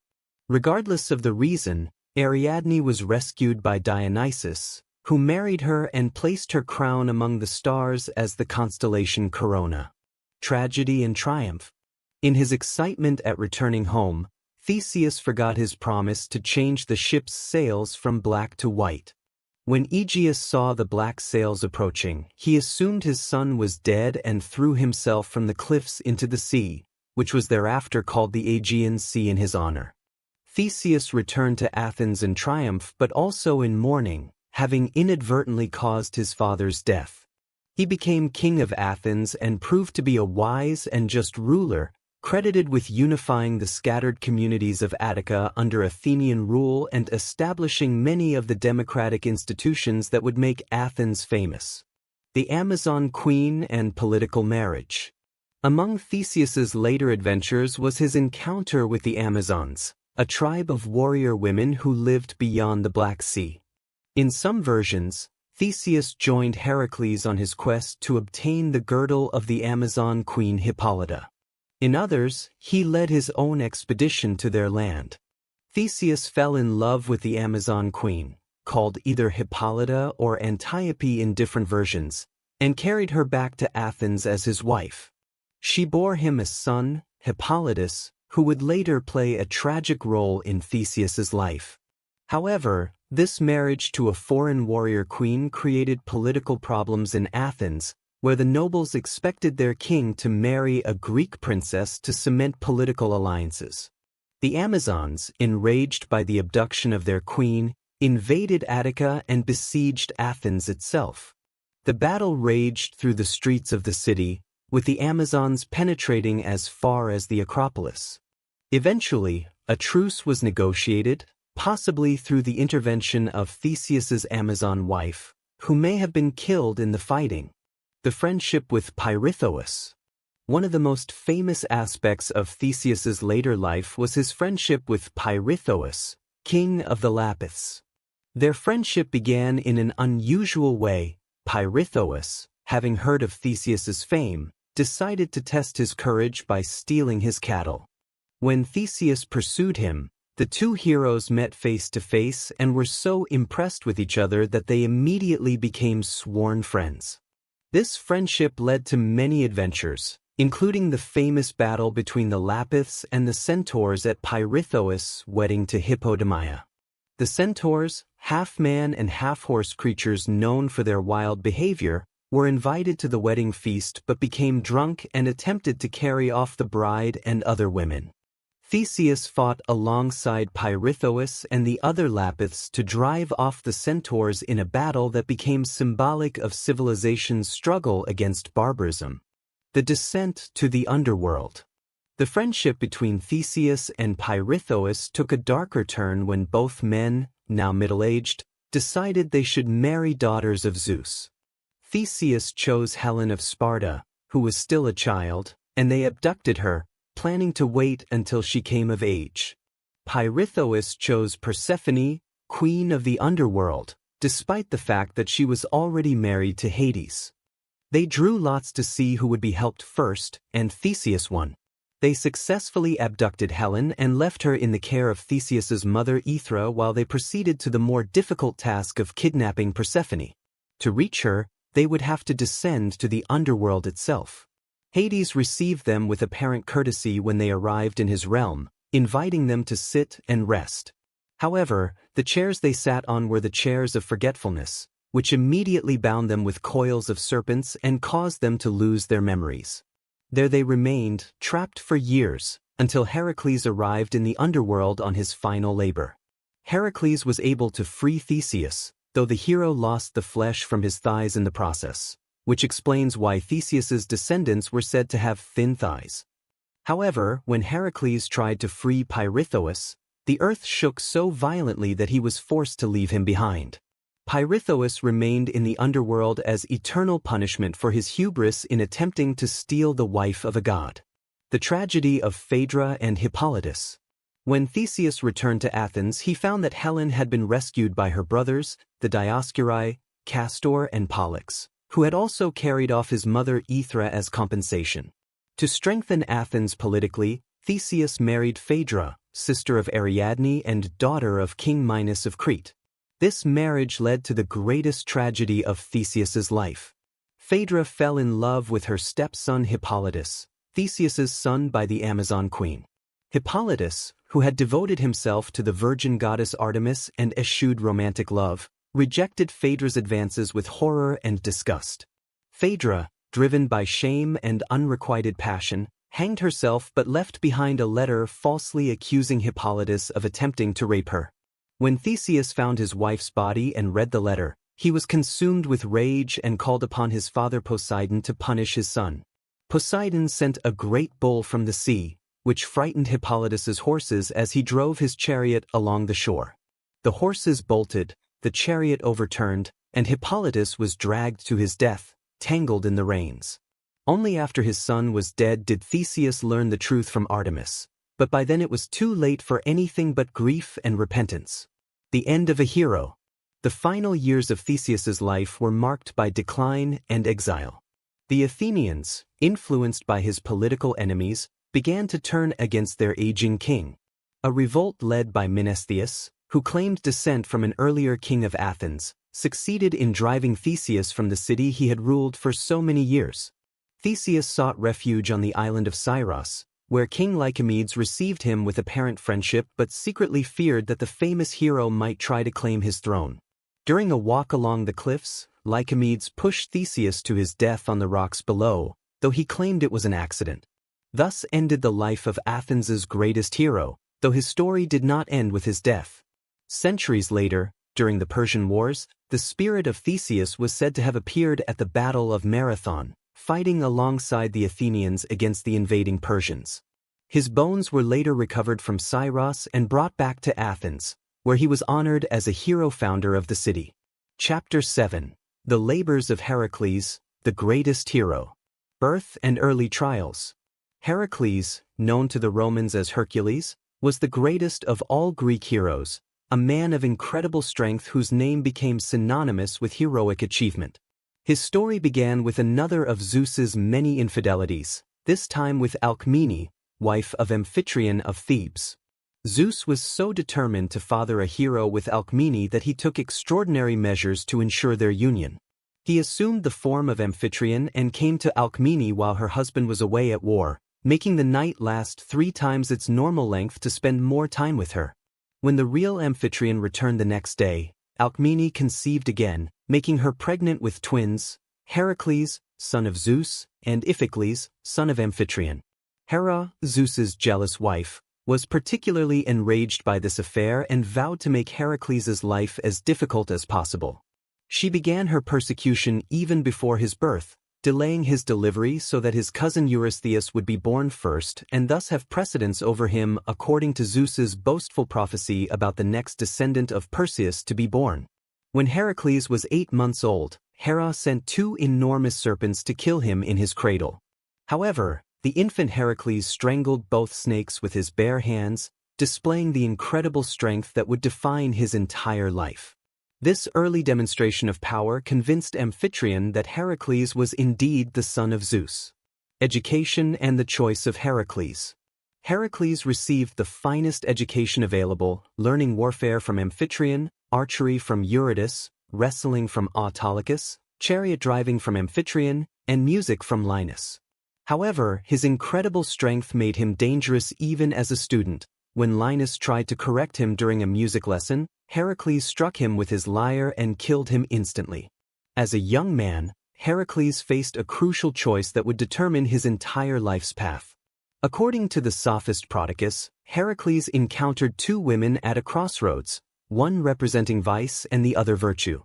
Regardless of the reason, Ariadne was rescued by Dionysus, who married her and placed her crown among the stars as the constellation Corona. Tragedy and triumph. In his excitement at returning home, Theseus forgot his promise to change the ship's sails from black to white. When Aegeus saw the black sails approaching, he assumed his son was dead and threw himself from the cliffs into the sea, which was thereafter called the Aegean Sea in his honor. Theseus returned to Athens in triumph but also in mourning, having inadvertently caused his father's death. He became king of Athens and proved to be a wise and just ruler, credited with unifying the scattered communities of Attica under Athenian rule and establishing many of the democratic institutions that would make Athens famous. The Amazon Queen and political marriage. Among Theseus's later adventures was his encounter with the Amazons, a tribe of warrior women who lived beyond the Black Sea. In some versions, Theseus joined Hercules on his quest to obtain the girdle of the Amazon queen Hippolyta. In others, he led his own expedition to their land. Theseus fell in love with the Amazon queen, called either Hippolyta or Antiope in different versions, and carried her back to Athens as his wife. She bore him a son, Hippolytus, who would later play a tragic role in Theseus's life. However, this marriage to a foreign warrior queen created political problems in Athens, where the nobles expected their king to marry a Greek princess to cement political alliances. The Amazons, enraged by the abduction of their queen, invaded Attica and besieged Athens itself. The battle raged through the streets of the city, with the Amazons penetrating as far as the Acropolis. Eventually, a truce was negotiated, possibly through the intervention of Theseus's Amazon wife, who may have been killed in the fighting. The friendship with Pirithous. One of the most famous aspects of Theseus's later life was his friendship with Pirithous, king of the Lapiths. Their friendship began in an unusual way. Pirithous, having heard of Theseus's fame, decided to test his courage by stealing his cattle. When Theseus pursued him, The two heroes met face to face and were so impressed with each other that they immediately became sworn friends. This friendship led to many adventures, including the famous battle between the Lapiths and the Centaurs at Pirithous' wedding to Hippodamia. The Centaurs, half-man and half-horse creatures known for their wild behavior, were invited to the wedding feast but became drunk and attempted to carry off the bride and other women. Theseus fought alongside Pirithous and the other Lapiths to drive off the Centaurs in a battle that became symbolic of civilization's struggle against barbarism. The descent to the underworld. The friendship between Theseus and Pirithous took a darker turn when both men, now middle-aged, decided they should marry daughters of Zeus. Theseus chose Helen of Sparta, who was still a child, and they abducted her, planning to wait until she came of age. Pirithous chose Persephone, queen of the underworld, despite the fact that she was already married to Hades. They drew lots to see who would be helped first, and Theseus won. They successfully abducted Helen and left her in the care of Theseus's mother Aethra while they proceeded to the more difficult task of kidnapping Persephone. To reach her, they would have to descend to the underworld itself. Hades received them with apparent courtesy when they arrived in his realm, inviting them to sit and rest. However, the chairs they sat on were the chairs of forgetfulness, which immediately bound them with coils of serpents and caused them to lose their memories. There they remained, trapped for years, until Hercules arrived in the underworld on his final labor. Hercules was able to free Theseus, though the hero lost the flesh from his thighs in the process, which explains why Theseus's descendants were said to have thin thighs. However, when Hercules tried to free Pirithous, the earth shook so violently that he was forced to leave him behind. Pirithous remained in the underworld as eternal punishment for his hubris in attempting to steal the wife of a god. The tragedy of Phaedra and Hippolytus. When Theseus returned to Athens, he found that Helen had been rescued by her brothers, the Dioscuri, Castor and Pollux, who had also carried off his mother Aethra as compensation. To strengthen Athens politically, Theseus married Phaedra, sister of Ariadne and daughter of King Minos of Crete. This marriage led to the greatest tragedy of Theseus's life. Phaedra fell in love with her stepson Hippolytus, Theseus's son by the Amazon queen. Hippolytus, who had devoted himself to the virgin goddess Artemis and eschewed romantic love, rejected Phaedra's advances with horror and disgust. Phaedra, driven by shame and unrequited passion, hanged herself but left behind a letter falsely accusing Hippolytus of attempting to rape her. When Theseus found his wife's body and read the letter, he was consumed with rage and called upon his father Poseidon to punish his son. Poseidon sent a great bull from the sea, which frightened Hippolytus's horses as he drove his chariot along the shore. The horses bolted, the chariot overturned, and Hippolytus was dragged to his death, tangled in the reins. Only after his son was dead did Theseus learn the truth from Artemis, but by then it was too late for anything but grief and repentance. The end of a hero. The final years of Theseus's life were marked by decline and exile. The Athenians, influenced by his political enemies, began to turn against their aging king. A revolt led by Menestheus, who claimed descent from an earlier king of Athens, succeeded in driving Theseus from the city he had ruled for so many years. Theseus sought refuge on the island of Scyros, where King Lycomedes received him with apparent friendship but secretly feared that the famous hero might try to claim his throne. During a walk along the cliffs, Lycomedes pushed Theseus to his death on the rocks below, though he claimed it was an accident. Thus ended the life of Athens's greatest hero, though his story did not end with his death. Centuries later, during the Persian Wars, the spirit of Theseus was said to have appeared at the Battle of Marathon, fighting alongside the Athenians against the invading Persians. His bones were later recovered from Scyros and brought back to Athens, where he was honored as a hero founder of the city. Chapter 7. The Labors of Hercules, the Greatest Hero. Birth and Early Trials. Hercules, known to the Romans as Hercules, was the greatest of all Greek heroes, a man of incredible strength whose name became synonymous with heroic achievement. His story began with another of Zeus's many infidelities, this time with Alcmene, wife of Amphitryon of Thebes. Zeus was so determined to father a hero with Alcmene that he took extraordinary measures to ensure their union. He assumed the form of Amphitryon and came to Alcmene while her husband was away at war, making the night last 3 times its normal length to spend more time with her. When the real Amphitryon returned the next day, Alcmene conceived again, making her pregnant with twins, Heracles, son of Zeus, and Iphicles, son of Amphitryon. Hera, Zeus's jealous wife, was particularly enraged by this affair and vowed to make Heracles' life as difficult as possible. She began her persecution even before his birth, delaying his delivery so that his cousin Eurystheus would be born first and thus have precedence over him according to Zeus's boastful prophecy about the next descendant of Perseus to be born. When Heracles was 8 months old, Hera sent 2 enormous serpents to kill him in his cradle. However, the infant Heracles strangled both snakes with his bare hands, displaying the incredible strength that would define his entire life. This early demonstration of power convinced Amphitryon that Heracles was indeed the son of Zeus. Education and the choice of Heracles. Heracles received the finest education available, learning warfare from Amphitryon, archery from Eurytus, wrestling from Autolycus, chariot driving from Amphitryon, and music from Linus. However, his incredible strength made him dangerous even as a student. When Linus tried to correct him during a music lesson, Heracles struck him with his lyre and killed him instantly. As a young man, Heracles faced a crucial choice that would determine his entire life's path. According to the sophist Prodicus, Heracles encountered 2 women at a crossroads, one representing vice and the other virtue.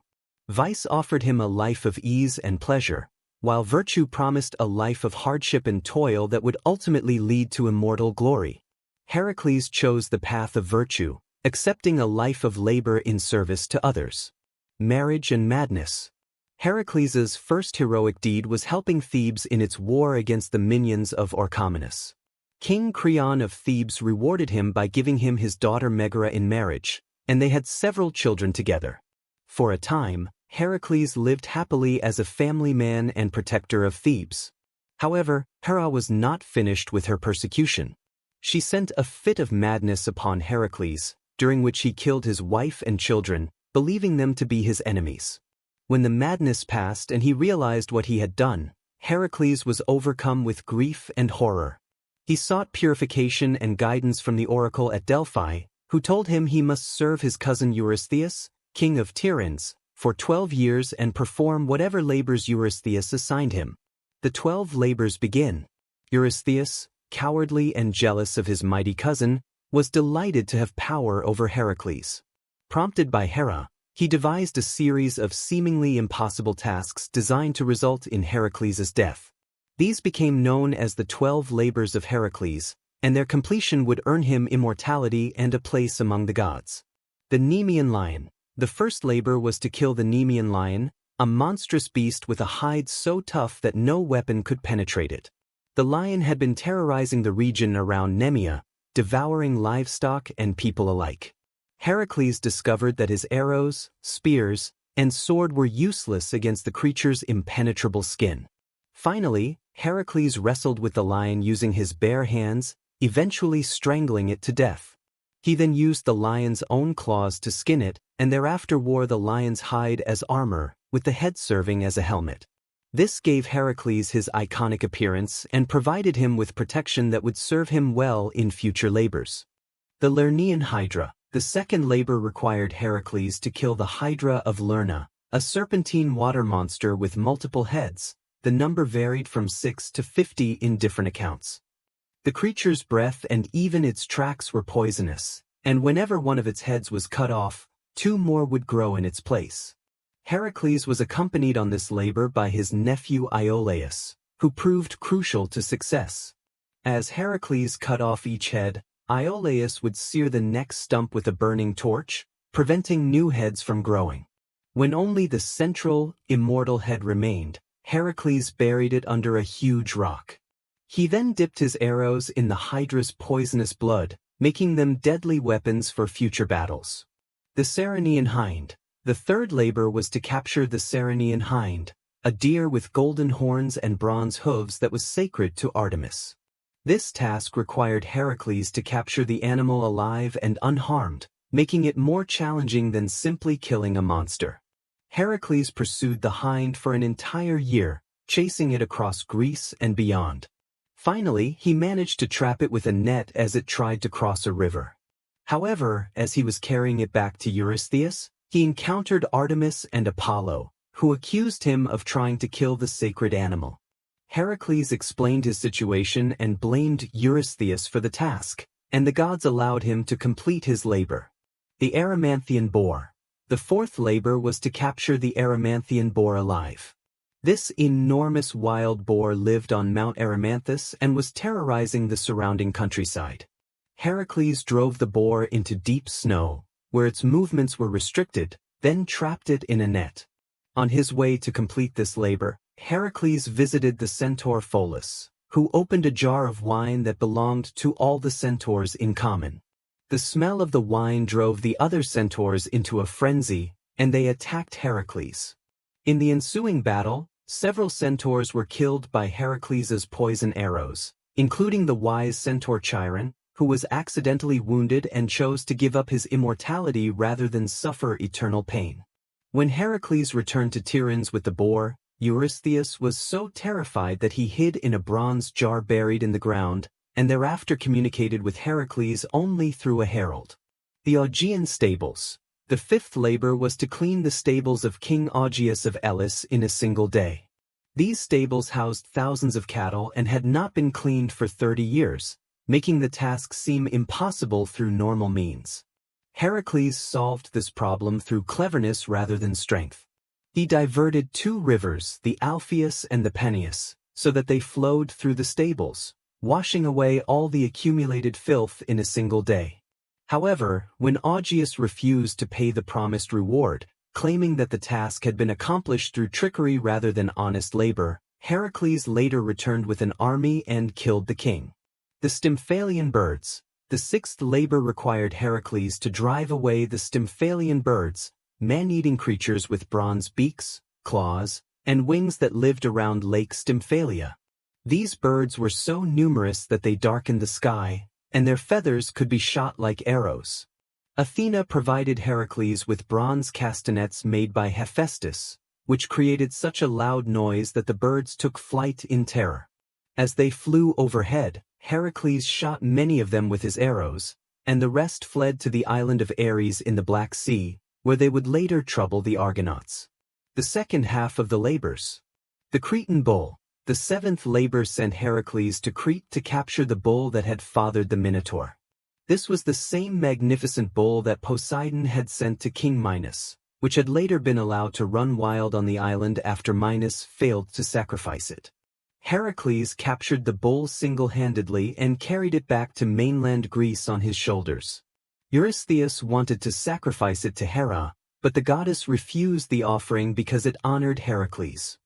Vice offered him a life of ease and pleasure, while virtue promised a life of hardship and toil that would ultimately lead to immortal glory. Heracles chose the path of virtue, accepting a life of labor in service to others. Marriage and madness. Heracles' first heroic deed was helping Thebes in its war against the minions of Orchomenus. King Creon of Thebes rewarded him by giving him his daughter Megara in marriage, and they had several children together. For a time, Heracles lived happily as a family man and protector of Thebes. However, Hera was not finished with her persecution. She sent a fit of madness upon Heracles, during which he killed his wife and children, believing them to be his enemies. When the madness passed and he realized what he had done, Heracles was overcome with grief and horror. He sought purification and guidance from the oracle at Delphi, who told him he must serve his cousin Eurystheus, king of Tiryns, for 12 years and perform whatever labors Eurystheus assigned him. The 12 labors begin. Eurystheus, cowardly and jealous of his mighty cousin, was delighted to have power over Heracles. Prompted by Hera, he devised a series of seemingly impossible tasks designed to result in Heracles' death. These became known as the 12 labors of Heracles, and their completion would earn him immortality and a place among the gods. The Nemean lion. The first labor was to kill the Nemean lion, a monstrous beast with a hide so tough that no weapon could penetrate it. The lion had been terrorizing the region around Nemea, devouring livestock and people alike. Heracles discovered that his arrows, spears, and sword were useless against the creature's impenetrable skin. Finally, Heracles wrestled with the lion using his bare hands, eventually strangling it to death. He then used the lion's own claws to skin it, and thereafter wore the lion's hide as armor, with the head serving as a helmet. This gave Heracles his iconic appearance and provided him with protection that would serve him well in future labors. The Lernaean Hydra. The second labor required Heracles to kill the Hydra of Lerna, a serpentine water monster with multiple heads. The number varied from 6 to 50 in different accounts. The creature's breath and even its tracks were poisonous, and whenever one of its heads was cut off, 2 more would grow in its place. Heracles was accompanied on this labor by his nephew Iolaus, who proved crucial to success. As Heracles cut off each head, Iolaus would sear the next stump with a burning torch, preventing new heads from growing. When only the central, immortal head remained, Heracles buried it under a huge rock. He then dipped his arrows in the Hydra's poisonous blood, making them deadly weapons for future battles. The Ceryneian Hind. The third labor was to capture the Ceryneian Hind, a deer with golden horns and bronze hooves that was sacred to Artemis. This task required Heracles to capture the animal alive and unharmed, making it more challenging than simply killing a monster. Heracles pursued the hind for an entire year, chasing it across Greece and beyond. Finally, he managed to trap it with a net as it tried to cross a river. However, as he was carrying it back to Eurystheus, he encountered Artemis and Apollo, who accused him of trying to kill the sacred animal. Heracles explained his situation and blamed Eurystheus for the task, and the gods allowed him to complete his labor. The Erymanthian boar. The fourth labor was to capture the Erymanthian boar alive. This enormous wild boar lived on Mount Erymanthus and was terrorizing the surrounding countryside. Heracles drove the boar into deep snow, where its movements were restricted, then trapped it in a net. On his way to complete this labor, Heracles visited the centaur Pholus, who opened a jar of wine that belonged to all the centaurs in common. The smell of the wine drove the other centaurs into a frenzy, and they attacked Heracles. In the ensuing battle, several centaurs were killed by Heracles' poison arrows, including the wise centaur Chiron, who was accidentally wounded and chose to give up his immortality rather than suffer eternal pain. When Heracles returned to Tiryns with the boar, Eurystheus was so terrified that he hid in a bronze jar buried in the ground, and thereafter communicated with Heracles only through a herald. The Augean stables. The fifth labor was to clean the stables of King Augeas of Elis in a single day. These stables housed thousands of cattle and had not been cleaned for 30 years, making the task seem impossible through normal means. Heracles solved this problem through cleverness rather than strength. He diverted two rivers, the Alpheus and the Peneus, so that they flowed through the stables, washing away all the accumulated filth in a single day. However, when Augeas refused to pay the promised reward, claiming that the task had been accomplished through trickery rather than honest labor, Heracles later returned with an army and killed the king. The Stymphalian birds. The sixth labor required Heracles to drive away the Stymphalian birds, man-eating creatures with bronze beaks, claws, and wings that lived around Lake Stymphalia. These birds were so numerous that they darkened the sky, and their feathers could be shot like arrows. Athena provided Heracles with bronze castanets made by Hephaestus, which created such a loud noise that the birds took flight in terror. As they flew overhead, Heracles shot many of them with his arrows, and the rest fled to the island of Ares in the Black Sea, where they would later trouble the Argonauts. The second half of the labors. The Cretan bull. The seventh labor sent Heracles to Crete to capture the bull that had fathered the Minotaur. This was the same magnificent bull that Poseidon had sent to King Minos, which had later been allowed to run wild on the island after Minos failed to sacrifice it. Heracles captured the bull single-handedly and carried it back to mainland Greece on his shoulders. Eurystheus wanted to sacrifice it to Hera, but the goddess refused the offering because it honored Heracles.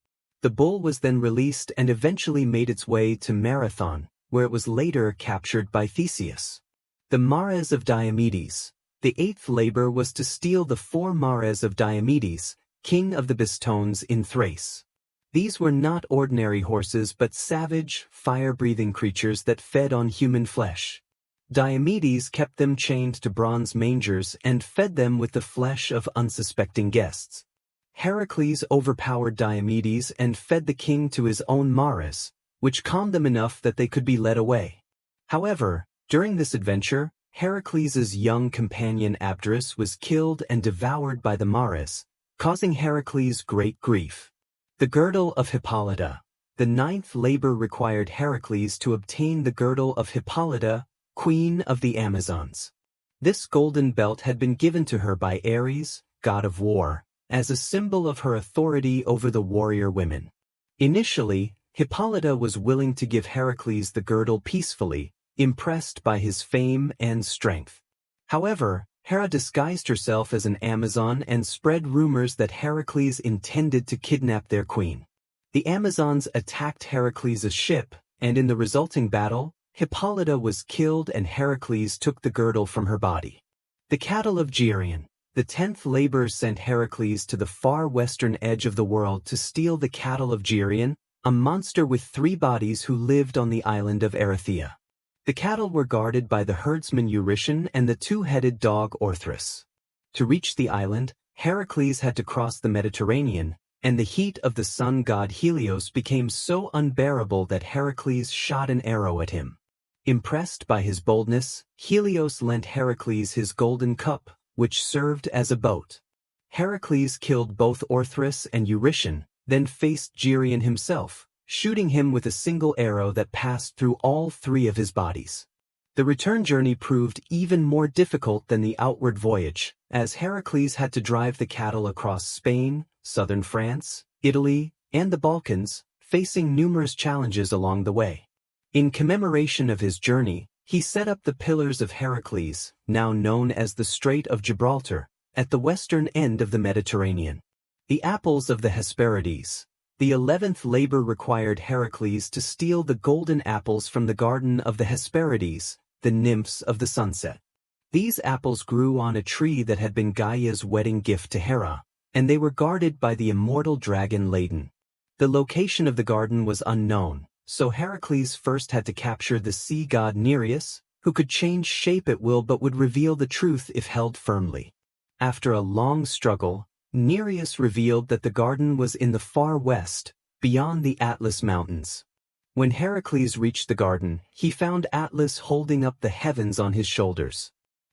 The bull was then released and eventually made its way to Marathon, where it was later captured by Theseus. The mares of Diomedes. The eighth labor was to steal the 4 mares of Diomedes, king of the Bistones in Thrace. These were not ordinary horses but savage, fire-breathing creatures that fed on human flesh. Diomedes kept them chained to bronze mangers and fed them with the flesh of unsuspecting guests. Heracles overpowered Diomedes and fed the king to his own mares, which calmed them enough that they could be led away. However, during this adventure, Heracles' young companion Abderus was killed and devoured by the mares, causing Heracles great grief. The girdle of Hippolyta. The ninth labor required Heracles to obtain the girdle of Hippolyta, queen of the Amazons. This golden belt had been given to her by Ares, god of war, as a symbol of her authority over the warrior women. Initially, Hippolyta was willing to give Heracles the girdle peacefully, impressed by his fame and strength. However, Hera disguised herself as an Amazon and spread rumors that Heracles intended to kidnap their queen. The Amazons attacked Heracles' ship, and in the resulting battle, Hippolyta was killed and Heracles took the girdle from her body. The cattle of Geryon. The 10th labor sent Heracles to the far western edge of the world to steal the cattle of Geryon, a monster with 3 bodies who lived on the island of Erythea. The cattle were guarded by the herdsman Eurytion and the 2-headed dog Orthrus. To reach the island, Heracles had to cross the Mediterranean, and the heat of the sun god Helios became so unbearable that Heracles shot an arrow at him. Impressed by his boldness, Helios lent Heracles his golden cup, which served as a boat. Heracles killed both Orthrus and Eurytion, then faced Geryon himself, shooting him with a single arrow that passed through all 3 of his bodies. The return journey proved even more difficult than the outward voyage, as Heracles had to drive the cattle across Spain, southern France, Italy, and the Balkans, facing numerous challenges along the way. In commemoration of his journey, he set up the Pillars of Heracles, now known as the Strait of Gibraltar, at the western end of the Mediterranean. The apples of the Hesperides. The 11th labor required Heracles to steal the golden apples from the garden of the Hesperides, the nymphs of the sunset. These apples grew on a tree that had been Gaia's wedding gift to Hera, and they were guarded by the immortal dragon Ladon. The location of the garden was unknown, so Heracles first had to capture the sea god Nereus, who could change shape at will but would reveal the truth if held firmly. After a long struggle, Nereus revealed that the garden was in the far west, beyond the Atlas Mountains. When Heracles reached the garden, he found Atlas holding up the heavens on his shoulders.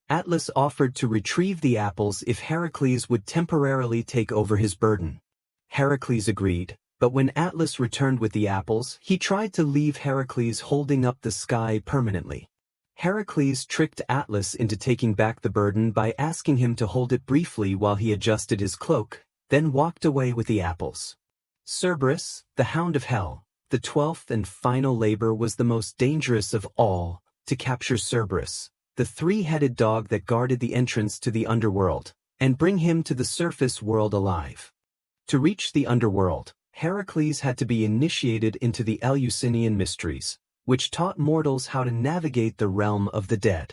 Atlas offered to retrieve the apples if Heracles would temporarily take over his burden. Heracles agreed, but when Atlas returned with the apples, he tried to leave Heracles holding up the sky permanently. Heracles tricked Atlas into taking back the burden by asking him to hold it briefly while he adjusted his cloak, then walked away with the apples. Cerberus, the Hound of Hell, the 12th and final labor was the most dangerous of all. To capture Cerberus, the 3-headed dog that guarded the entrance to the underworld, and bring him to the surface world alive. To reach the underworld, Heracles had to be initiated into the Eleusinian mysteries, which taught mortals how to navigate the realm of the dead.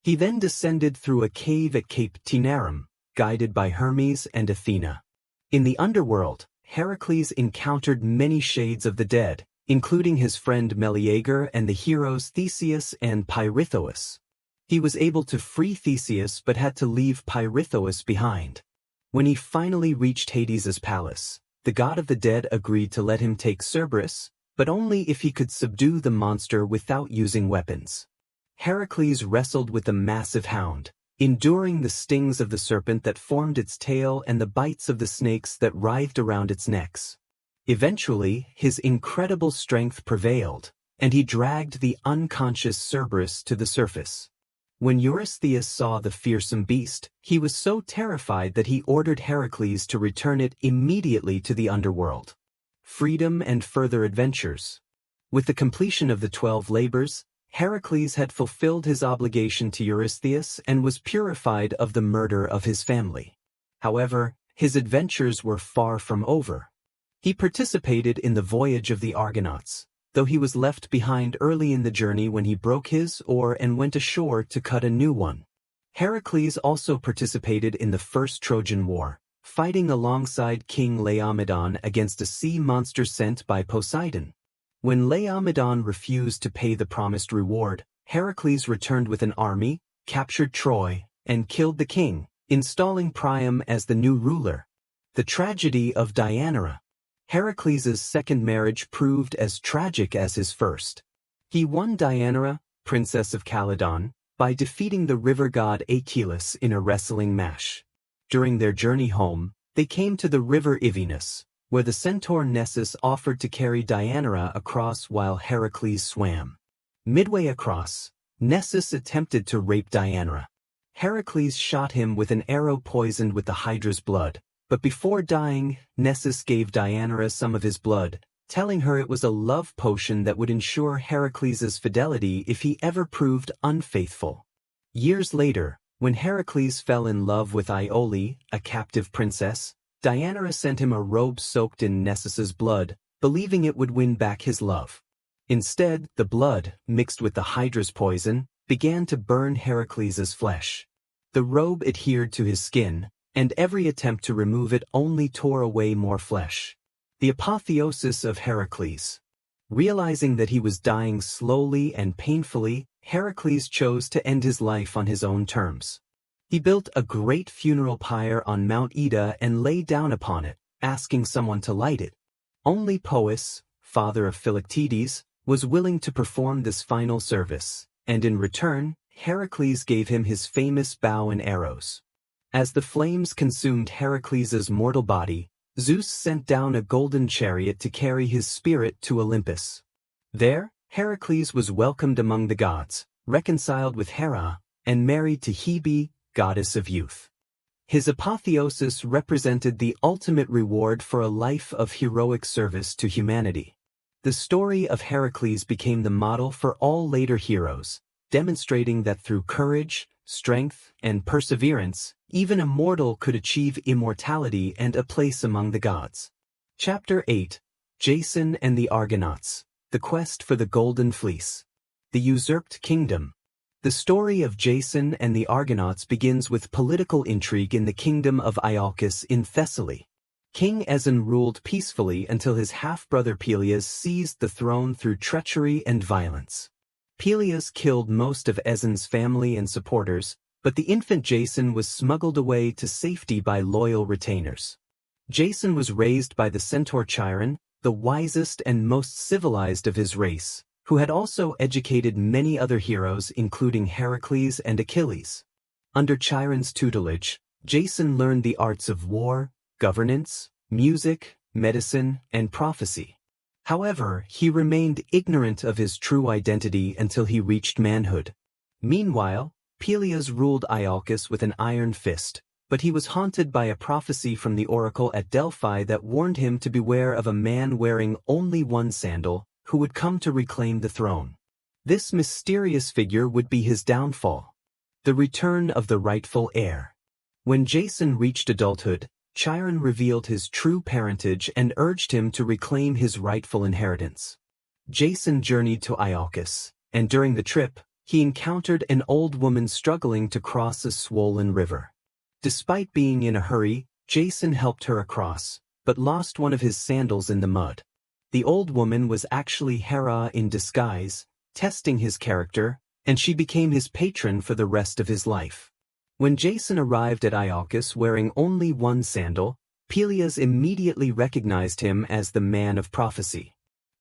He then descended through a cave at Cape Taenarum, guided by Hermes and Athena. In the underworld, Heracles encountered many shades of the dead, including his friend Meleager and the heroes Theseus and Pirithous. He was able to free Theseus but had to leave Pirithous behind. When he finally reached Hades's palace, the god of the dead agreed to let him take Cerberus, but only if he could subdue the monster without using weapons. Heracles wrestled with the massive hound, enduring the stings of the serpent that formed its tail and the bites of the snakes that writhed around its necks. Eventually, his incredible strength prevailed, and he dragged the unconscious Cerberus to the surface. When Eurystheus saw the fearsome beast, he was so terrified that he ordered Heracles to return it immediately to the underworld. Freedom and further adventures. With the completion of the 12 labors, Heracles had fulfilled his obligation to Eurystheus and was purified of the murder of his family. However, his adventures were far from over. He participated in the voyage of the Argonauts, though he was left behind early in the journey when he broke his oar and went ashore to cut a new one. Heracles also participated in the First Trojan War, fighting alongside King Laomedon against a sea monster sent by Poseidon. When Laomedon refused to pay the promised reward, Heracles returned with an army, captured Troy, and killed the king, installing Priam as the new ruler. The tragedy of Deianira. Heracles' second marriage proved as tragic as his first. He won Deianira, princess of Calydon, by defeating the river god Achilles in a wrestling match. During their journey home, they came to the river Ivenus, where the centaur Nessus offered to carry Deianira across while Heracles swam. Midway across, Nessus attempted to rape Deianira. Heracles shot him with an arrow poisoned with the Hydra's blood, but before dying, Nessus gave Deianira some of his blood, telling her it was a love potion that would ensure Heracles' fidelity if he ever proved unfaithful. Years later, when Heracles fell in love with Iole, a captive princess, Deianira sent him a robe soaked in Nessus's blood, believing it would win back his love. Instead, the blood, mixed with the Hydra's poison, began to burn Heracles' flesh. The robe adhered to his skin, and every attempt to remove it only tore away more flesh. The apotheosis of Heracles. Realizing that he was dying slowly and painfully, Heracles chose to end his life on his own terms. He built a great funeral pyre on Mount Ida and lay down upon it, asking someone to light it. Only Poeas, father of Philoctetes, was willing to perform this final service, and in return, Heracles gave him his famous bow and arrows. As the flames consumed Heracles' mortal body, Zeus sent down a golden chariot to carry his spirit to Olympus. There, Heracles was welcomed among the gods, reconciled with Hera, and married to Hebe, goddess of youth. His apotheosis represented the ultimate reward for a life of heroic service to humanity. The story of Heracles became the model for all later heroes, demonstrating that through courage, strength, and perseverance, even a mortal could achieve immortality and a place among the gods. Chapter 8. Jason and the Argonauts. The Quest for the Golden Fleece. The Usurped Kingdom. The story of Jason and the Argonauts begins with political intrigue in the kingdom of Iolcus in Thessaly. King Aeson ruled peacefully until his half-brother Peleus seized the throne through treachery and violence. Peleus killed most of Aeson's family and supporters, but the infant Jason was smuggled away to safety by loyal retainers. Jason was raised by the centaur Chiron, the wisest and most civilized of his race, who had also educated many other heroes including Heracles and Achilles. Under Chiron's tutelage, Jason learned the arts of war, governance, music, medicine, and prophecy. However, he remained ignorant of his true identity until he reached manhood. Meanwhile, Peleus ruled Iolcus with an iron fist, but he was haunted by a prophecy from the oracle at Delphi that warned him to beware of a man wearing only one sandal, who would come to reclaim the throne. This mysterious figure would be his downfall. The return of the rightful heir. When Jason reached adulthood, Chiron revealed his true parentage and urged him to reclaim his rightful inheritance. Jason journeyed to Iolcus, and during the trip, he encountered an old woman struggling to cross a swollen river. Despite being in a hurry, Jason helped her across, but lost one of his sandals in the mud. The old woman was actually Hera in disguise, testing his character, and she became his patron for the rest of his life. When Jason arrived at Iolcus wearing only one sandal, Peleus immediately recognized him as the man of prophecy.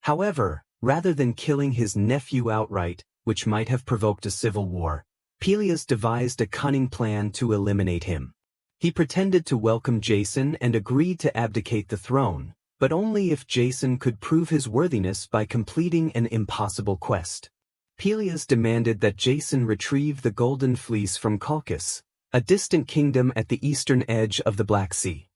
However, rather than killing his nephew outright, which might have provoked a civil war, Peleus devised a cunning plan to eliminate him. He pretended to welcome Jason and agreed to abdicate the throne, but only if Jason could prove his worthiness by completing an impossible quest. Peleus demanded that Jason retrieve the golden fleece from Colchis, a distant kingdom at the eastern edge of the Black Sea.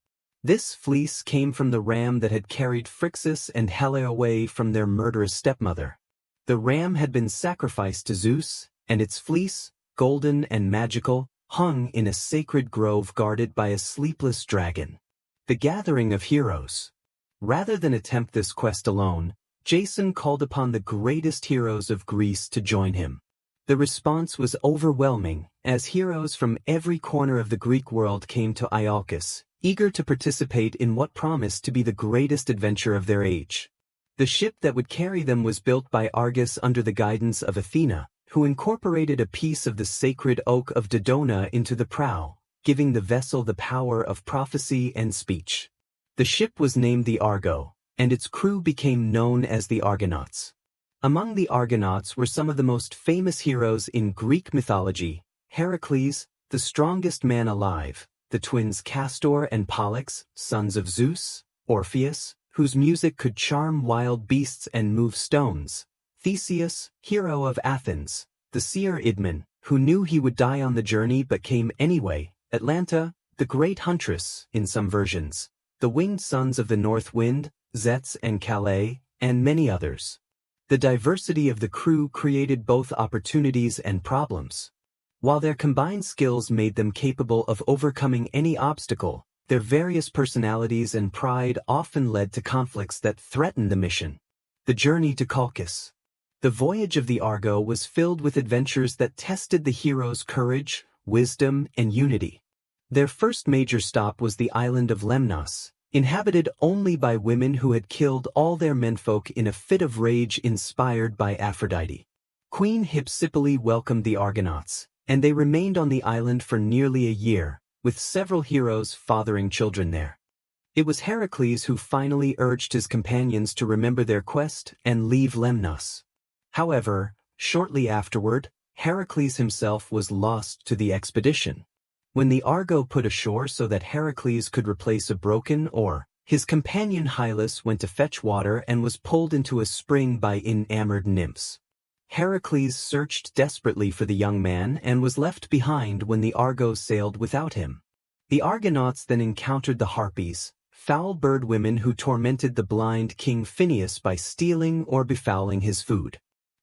This fleece came from the ram that had carried Phrixus and Helle away from their murderous stepmother. The ram had been sacrificed to Zeus, and its fleece, golden and magical, hung in a sacred grove guarded by a sleepless dragon. The gathering of heroes. Rather than attempt this quest alone, Jason called upon the greatest heroes of Greece to join him. The response was overwhelming, as heroes from every corner of the Greek world came to Iolcus, eager to participate in what promised to be the greatest adventure of their age. The ship that would carry them was built by Argus under the guidance of Athena, who incorporated a piece of the sacred oak of Dodona into the prow, giving the vessel the power of prophecy and speech. The ship was named the Argo, and its crew became known as the Argonauts. Among the Argonauts were some of the most famous heroes in Greek mythology: Heracles, the strongest man alive, the twins Castor and Pollux, sons of Zeus, Orpheus, whose music could charm wild beasts and move stones, Theseus, hero of Athens, the seer Idmon, who knew he would die on the journey but came anyway, Atalanta, the great huntress in some versions, the winged sons of the north wind, Zets and Calais, and many others. The diversity of the crew created both opportunities and problems. While their combined skills made them capable of overcoming any obstacle, their various personalities and pride often led to conflicts that threatened the mission. The journey to Colchis. The voyage of the Argo was filled with adventures that tested the heroes' courage, wisdom, and unity. Their first major stop was the island of Lemnos, inhabited only by women who had killed all their menfolk in a fit of rage inspired by Aphrodite. Queen Hypsipyle welcomed the Argonauts, and they remained on the island for nearly a year, with several heroes fathering children there. It was Heracles who finally urged his companions to remember their quest and leave Lemnos. However, shortly afterward, Heracles himself was lost to the expedition. When the Argo put ashore so that Heracles could replace a broken oar, his companion Hylas went to fetch water and was pulled into a spring by enamored nymphs. Heracles searched desperately for the young man and was left behind when the Argo sailed without him. The Argonauts then encountered the Harpies, foul bird women who tormented the blind King Phineus by stealing or befouling his food.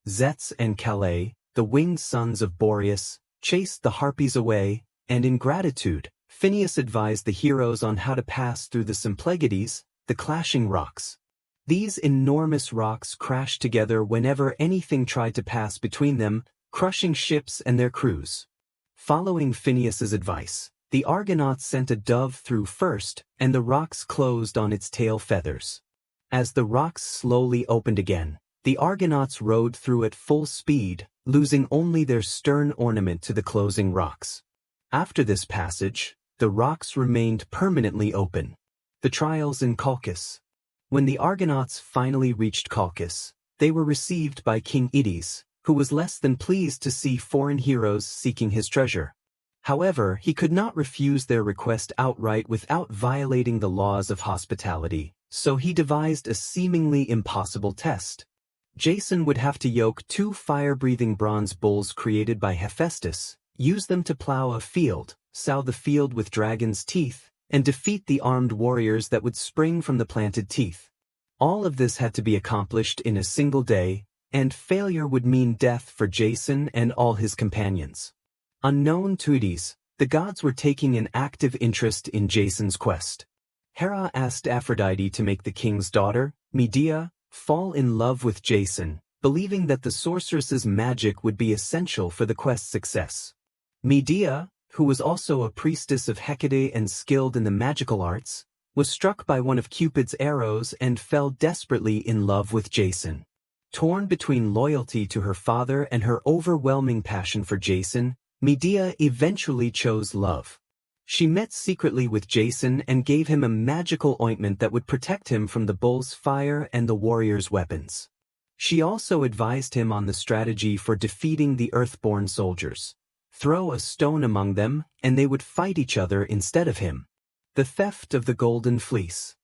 Zeths and Calais, the winged sons of Boreas, chased the Harpies away, and in gratitude, Phineus advised the heroes on how to pass through the Symplegades, the clashing rocks. These enormous rocks crashed together whenever anything tried to pass between them, crushing ships and their crews. Following Phineus's advice, the Argonauts sent a dove through first, and the rocks closed on its tail feathers. As the rocks slowly opened again, the Argonauts rode through at full speed, losing only their stern ornament to the closing rocks. After this passage, the rocks remained permanently open. The trials in Colchis. When the Argonauts finally reached Colchis, they were received by King Aetes, who was less than pleased to see foreign heroes seeking his treasure. However, he could not refuse their request outright without violating the laws of hospitality, so he devised a seemingly impossible test. Jason would have to yoke 2 fire-breathing bronze bulls created by Hephaestus, use them to plow a field, sow the field with dragon's teeth, and defeat the armed warriors that would spring from the planted teeth. All of this had to be accomplished in a single day, and failure would mean death for Jason and all his companions. Unknown to Aetes, the gods were taking an active interest in Jason's quest. Hera asked Aphrodite to make the king's daughter, Medea, fall in love with Jason, believing that the sorceress's magic would be essential for the quest's success. Medea, who was also a priestess of Hecate and skilled in the magical arts, was struck by one of Cupid's arrows and fell desperately in love with Jason. Torn between loyalty to her father and her overwhelming passion for Jason, Medea eventually chose love. She met secretly with Jason and gave him a magical ointment that would protect him from the bull's fire and the warrior's weapons. She also advised him on the strategy for defeating the Earthborn soldiers. Throw a stone among them, and they would fight each other instead of him. The theft of the Golden Fleece.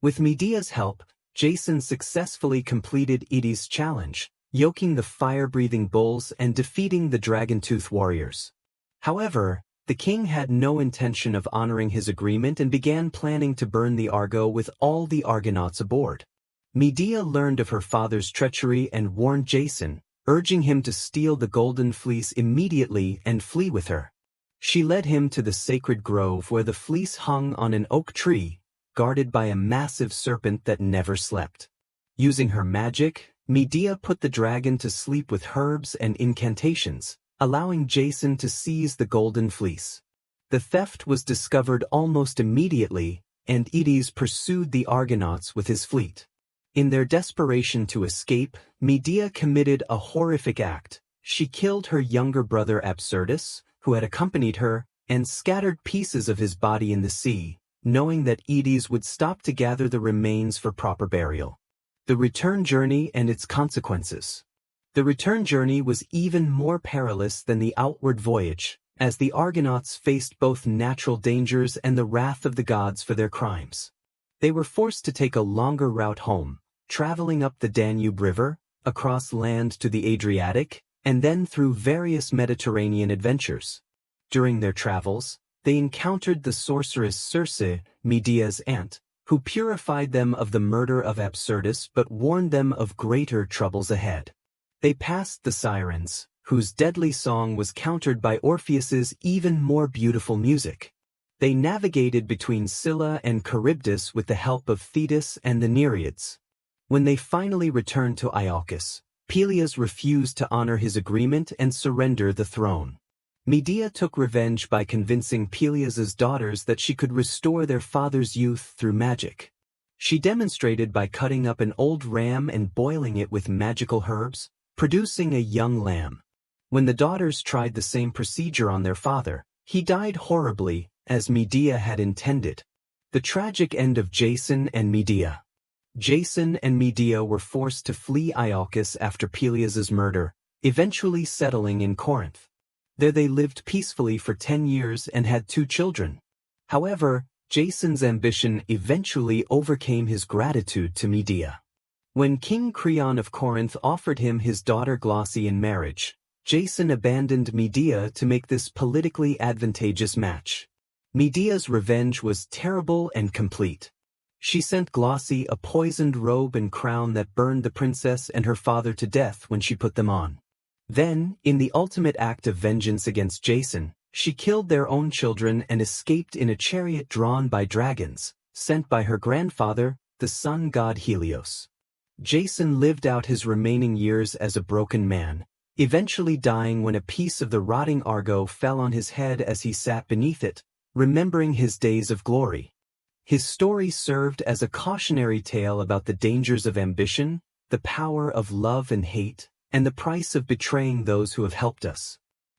With Medea's help, Jason successfully completed Aetes' challenge, yoking the fire-breathing bulls and defeating the dragon-tooth warriors. However, the king had no intention of honoring his agreement and began planning to burn the Argo with all the Argonauts aboard. Medea learned of her father's treachery and warned Jason, urging him to steal the Golden Fleece immediately and flee with her. She led him to the sacred grove where the fleece hung on an oak tree, guarded by a massive serpent that never slept. Using her magic, Medea put the dragon to sleep with herbs and incantations, allowing Jason to seize the Golden Fleece. The theft was discovered almost immediately, and Aetes pursued the Argonauts with his fleet. In their desperation to escape, Medea committed a horrific act. She killed her younger brother Absyrtus, who had accompanied her, and scattered pieces of his body in the sea, knowing that Aetes would stop to gather the remains for proper burial. The return journey and its consequences. The return journey was even more perilous than the outward voyage, as the Argonauts faced both natural dangers and the wrath of the gods for their crimes. They were forced to take a longer route home, traveling up the Danube River, across land to the Adriatic, and then through various Mediterranean adventures. During their travels, they encountered the sorceress Circe, Medea's aunt, who purified them of the murder of Absyrtus but warned them of greater troubles ahead. They passed the Sirens, whose deadly song was countered by Orpheus's even more beautiful music. They navigated between Scylla and Charybdis with the help of Thetis and the Nereids. When they finally returned to Iolcus, Peleus refused to honor his agreement and surrender the throne. Medea took revenge by convincing Peleus' daughters that she could restore their father's youth through magic. She demonstrated by cutting up an old ram and boiling it with magical herbs, producing a young lamb. When the daughters tried the same procedure on their father, he died horribly, as Medea had intended. The tragic end of Jason and Medea. Jason and Medea were forced to flee Iolcus after Peleus' murder, eventually settling in Corinth. There they lived peacefully for 10 years and had 2 children. However, Jason's ambition eventually overcame his gratitude to Medea. When King Creon of Corinth offered him his daughter Glauce in marriage, Jason abandoned Medea to make this politically advantageous match. Medea's revenge was terrible and complete. She sent Glauce a poisoned robe and crown that burned the princess and her father to death when she put them on. Then, in the ultimate act of vengeance against Jason, she killed their own children and escaped in a chariot drawn by dragons, sent by her grandfather, the sun god Helios. Jason lived out his remaining years as a broken man, eventually dying when a piece of the rotting Argo fell on his head as he sat beneath it, remembering his days of glory. His story served as a cautionary tale about the dangers of ambition, the power of love and hate, and the price of betraying those who have helped us.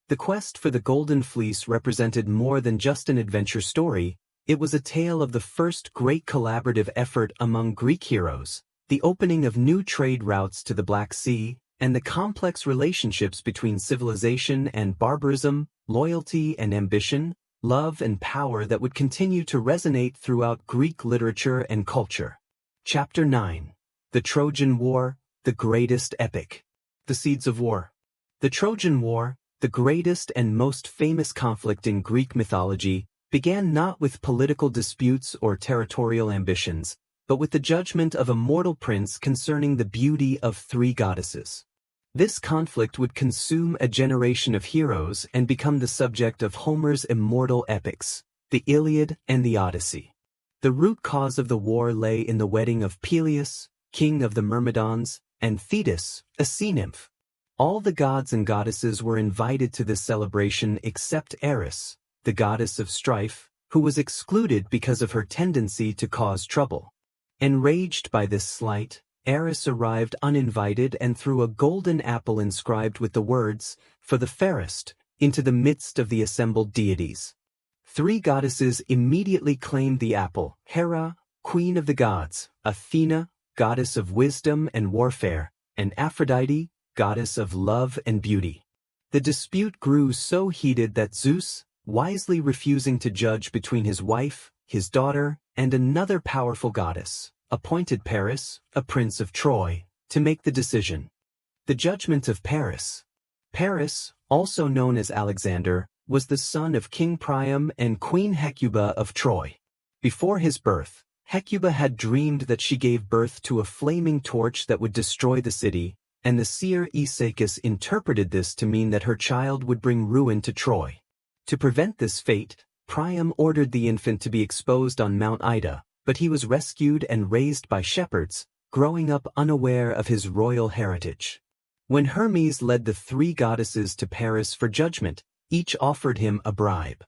The quest for the Golden Fleece represented more than just an adventure story. It was a tale of the first great collaborative effort among Greek heroes, the opening of new trade routes to the Black Sea, and the complex relationships between civilization and barbarism, loyalty and ambition, love and power that would continue to resonate throughout Greek literature and culture. Chapter 9. The Trojan War, the greatest epic. The Seeds of War. The Trojan War, the greatest and most famous conflict in Greek mythology, began not with political disputes or territorial ambitions, but with the judgment of a mortal prince concerning the beauty of 3 goddesses. This conflict would consume a generation of heroes and become the subject of Homer's immortal epics, the Iliad and the Odyssey. The root cause of the war lay in the wedding of Peleus, king of the Myrmidons, and Thetis, a sea nymph. All the gods and goddesses were invited to this celebration except Eris, the goddess of strife, who was excluded because of her tendency to cause trouble. Enraged by this slight, Eris arrived uninvited and threw a golden apple inscribed with the words, "For the fairest," into the midst of the assembled deities. 3 goddesses immediately claimed the apple: Hera, queen of the gods; Athena, goddess of wisdom and warfare; and Aphrodite, goddess of love and beauty. The dispute grew so heated that Zeus, wisely refusing to judge between his wife, his daughter, and another powerful goddess, appointed Paris, a prince of Troy, to make the decision. The judgment of Paris. Paris, also known as Alexander, was the son of King Priam and Queen Hecuba of Troy. Before his birth, Hecuba had dreamed that she gave birth to a flaming torch that would destroy the city, and the seer Aesacus interpreted this to mean that her child would bring ruin to Troy. To prevent this fate, Priam ordered the infant to be exposed on Mount Ida, but he was rescued and raised by shepherds, growing up unaware of his royal heritage. When Hermes led the 3 goddesses to Paris for judgment, each offered him a bribe.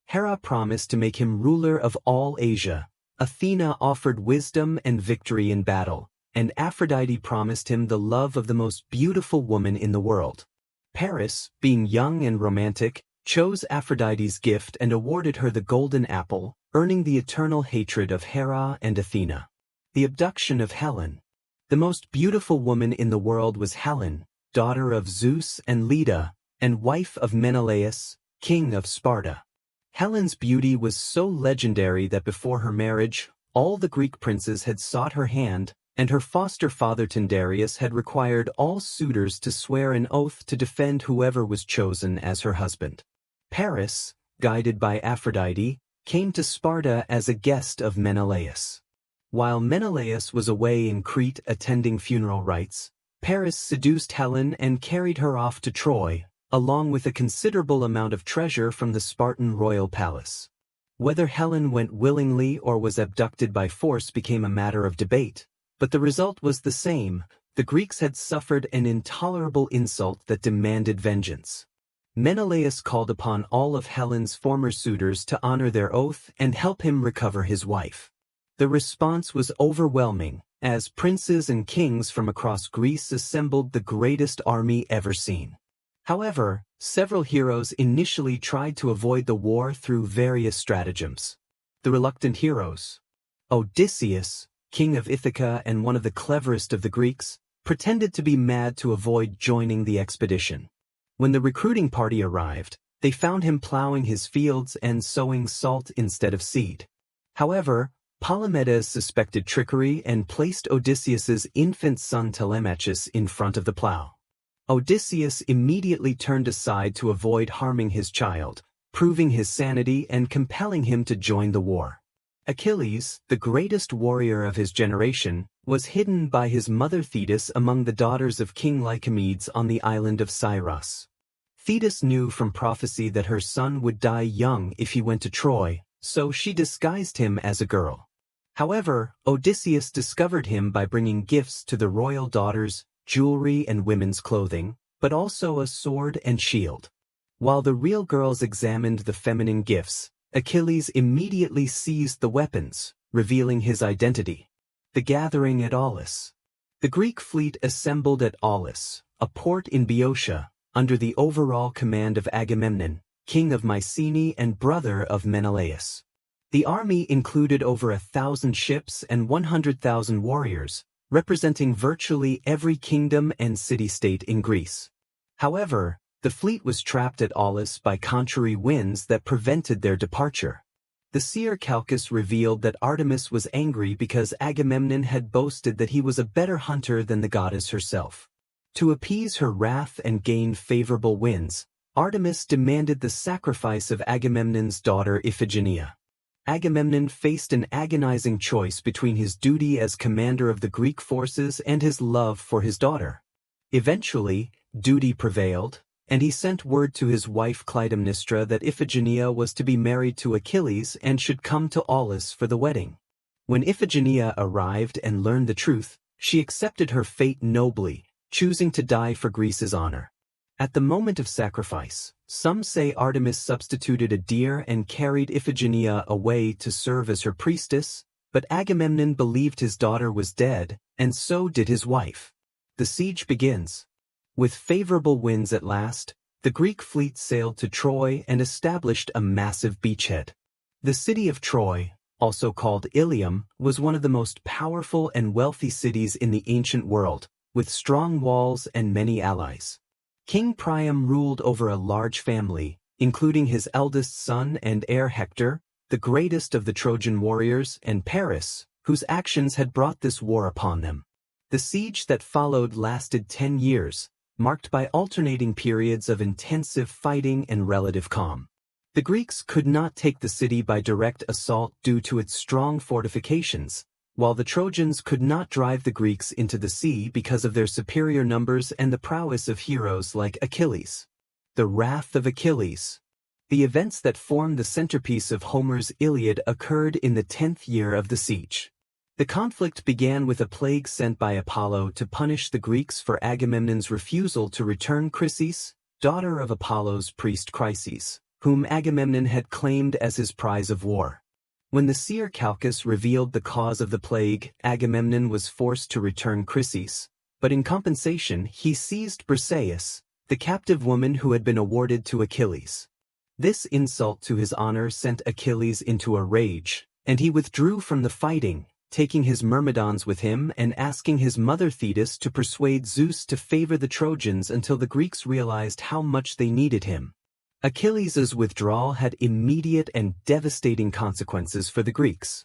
Hera promised to make him ruler of all Asia. Athena offered wisdom and victory in battle, and Aphrodite promised him the love of the most beautiful woman in the world. Paris, being young and romantic, chose Aphrodite's gift and awarded her the golden apple, earning the eternal hatred of Hera and Athena. The abduction of Helen. The most beautiful woman in the world was Helen, daughter of Zeus and Leda, and wife of Menelaus, king of Sparta. Helen's beauty was so legendary that before her marriage, all the Greek princes had sought her hand, and her foster father Tyndareus had required all suitors to swear an oath to defend whoever was chosen as her husband. Paris, guided by Aphrodite, came to Sparta as a guest of Menelaus. While Menelaus was away in Crete attending funeral rites, Paris seduced Helen and carried her off to Troy, along with a considerable amount of treasure from the Spartan royal palace. Whether Helen went willingly or was abducted by force became a matter of debate, but the result was the same. The Greeks had suffered an intolerable insult that demanded vengeance. Menelaus called upon all of Helen's former suitors to honor their oath and help him recover his wife. The response was overwhelming, as princes and kings from across Greece assembled the greatest army ever seen. However, several heroes initially tried to avoid the war through various stratagems. The reluctant heroes. Odysseus, king of Ithaca and one of the cleverest of the Greeks, pretended to be mad to avoid joining the expedition. When the recruiting party arrived, they found him plowing his fields and sowing salt instead of seed. However, Polymedes suspected trickery and placed Odysseus's infant son Telemachus in front of the plow. Odysseus immediately turned aside to avoid harming his child, proving his sanity and compelling him to join the war. Achilles, the greatest warrior of his generation, was hidden by his mother Thetis among the daughters of King Lycomedes on the island of Scyros. Thetis knew from prophecy that her son would die young if he went to Troy, so she disguised him as a girl. However, Odysseus discovered him by bringing gifts to the royal daughters, jewelry and women's clothing, but also a sword and shield. While the real girls examined the feminine gifts, Achilles immediately seized the weapons, revealing his identity. The gathering at Aulis. The Greek fleet assembled at Aulis, a port in Boeotia, under the overall command of Agamemnon, king of Mycenae and brother of Menelaus. The army included over 1,000 ships and 100,000 warriors, representing virtually every kingdom and city-state in Greece. However, the fleet was trapped at Aulis by contrary winds that prevented their departure. The seer Calchas revealed that Artemis was angry because Agamemnon had boasted that he was a better hunter than the goddess herself. To appease her wrath and gain favorable winds, Artemis demanded the sacrifice of Agamemnon's daughter Iphigenia. Agamemnon faced an agonizing choice between his duty as commander of the Greek forces and his love for his daughter. Eventually, duty prevailed, and he sent word to his wife Clytemnestra that Iphigenia was to be married to Achilles and should come to Aulis for the wedding. When Iphigenia arrived and learned the truth, she accepted her fate nobly, choosing to die for Greece's honor. At the moment of sacrifice, some say Artemis substituted a deer and carried Iphigenia away to serve as her priestess, but Agamemnon believed his daughter was dead, and so did his wife. The siege begins. With favorable winds at last, the Greek fleet sailed to Troy and established a massive beachhead. The city of Troy, also called Ilium, was one of the most powerful and wealthy cities in the ancient world, with strong walls and many allies. King Priam ruled over a large family, including his eldest son and heir Hector, the greatest of the Trojan warriors, and Paris, whose actions had brought this war upon them. The siege that followed lasted 10 years, marked by alternating periods of intensive fighting and relative calm. The Greeks could not take the city by direct assault due to its strong fortifications, while the Trojans could not drive the Greeks into the sea because of their superior numbers and the prowess of heroes like Achilles. The Wrath of Achilles. The events that form the centerpiece of Homer's Iliad occurred in the 10th year of the siege. The conflict began with a plague sent by Apollo to punish the Greeks for Agamemnon's refusal to return Chrysis, daughter of Apollo's priest Chryses, whom Agamemnon had claimed as his prize of war. When the seer Calchas revealed the cause of the plague, Agamemnon was forced to return Chrysis, but in compensation he seized Briseis, the captive woman who had been awarded to Achilles. This insult to his honor sent Achilles into a rage, and he withdrew from the fighting, taking his myrmidons with him and asking his mother Thetis to persuade Zeus to favor the Trojans until the Greeks realized how much they needed him. Achilles' withdrawal had immediate and devastating consequences for the Greeks.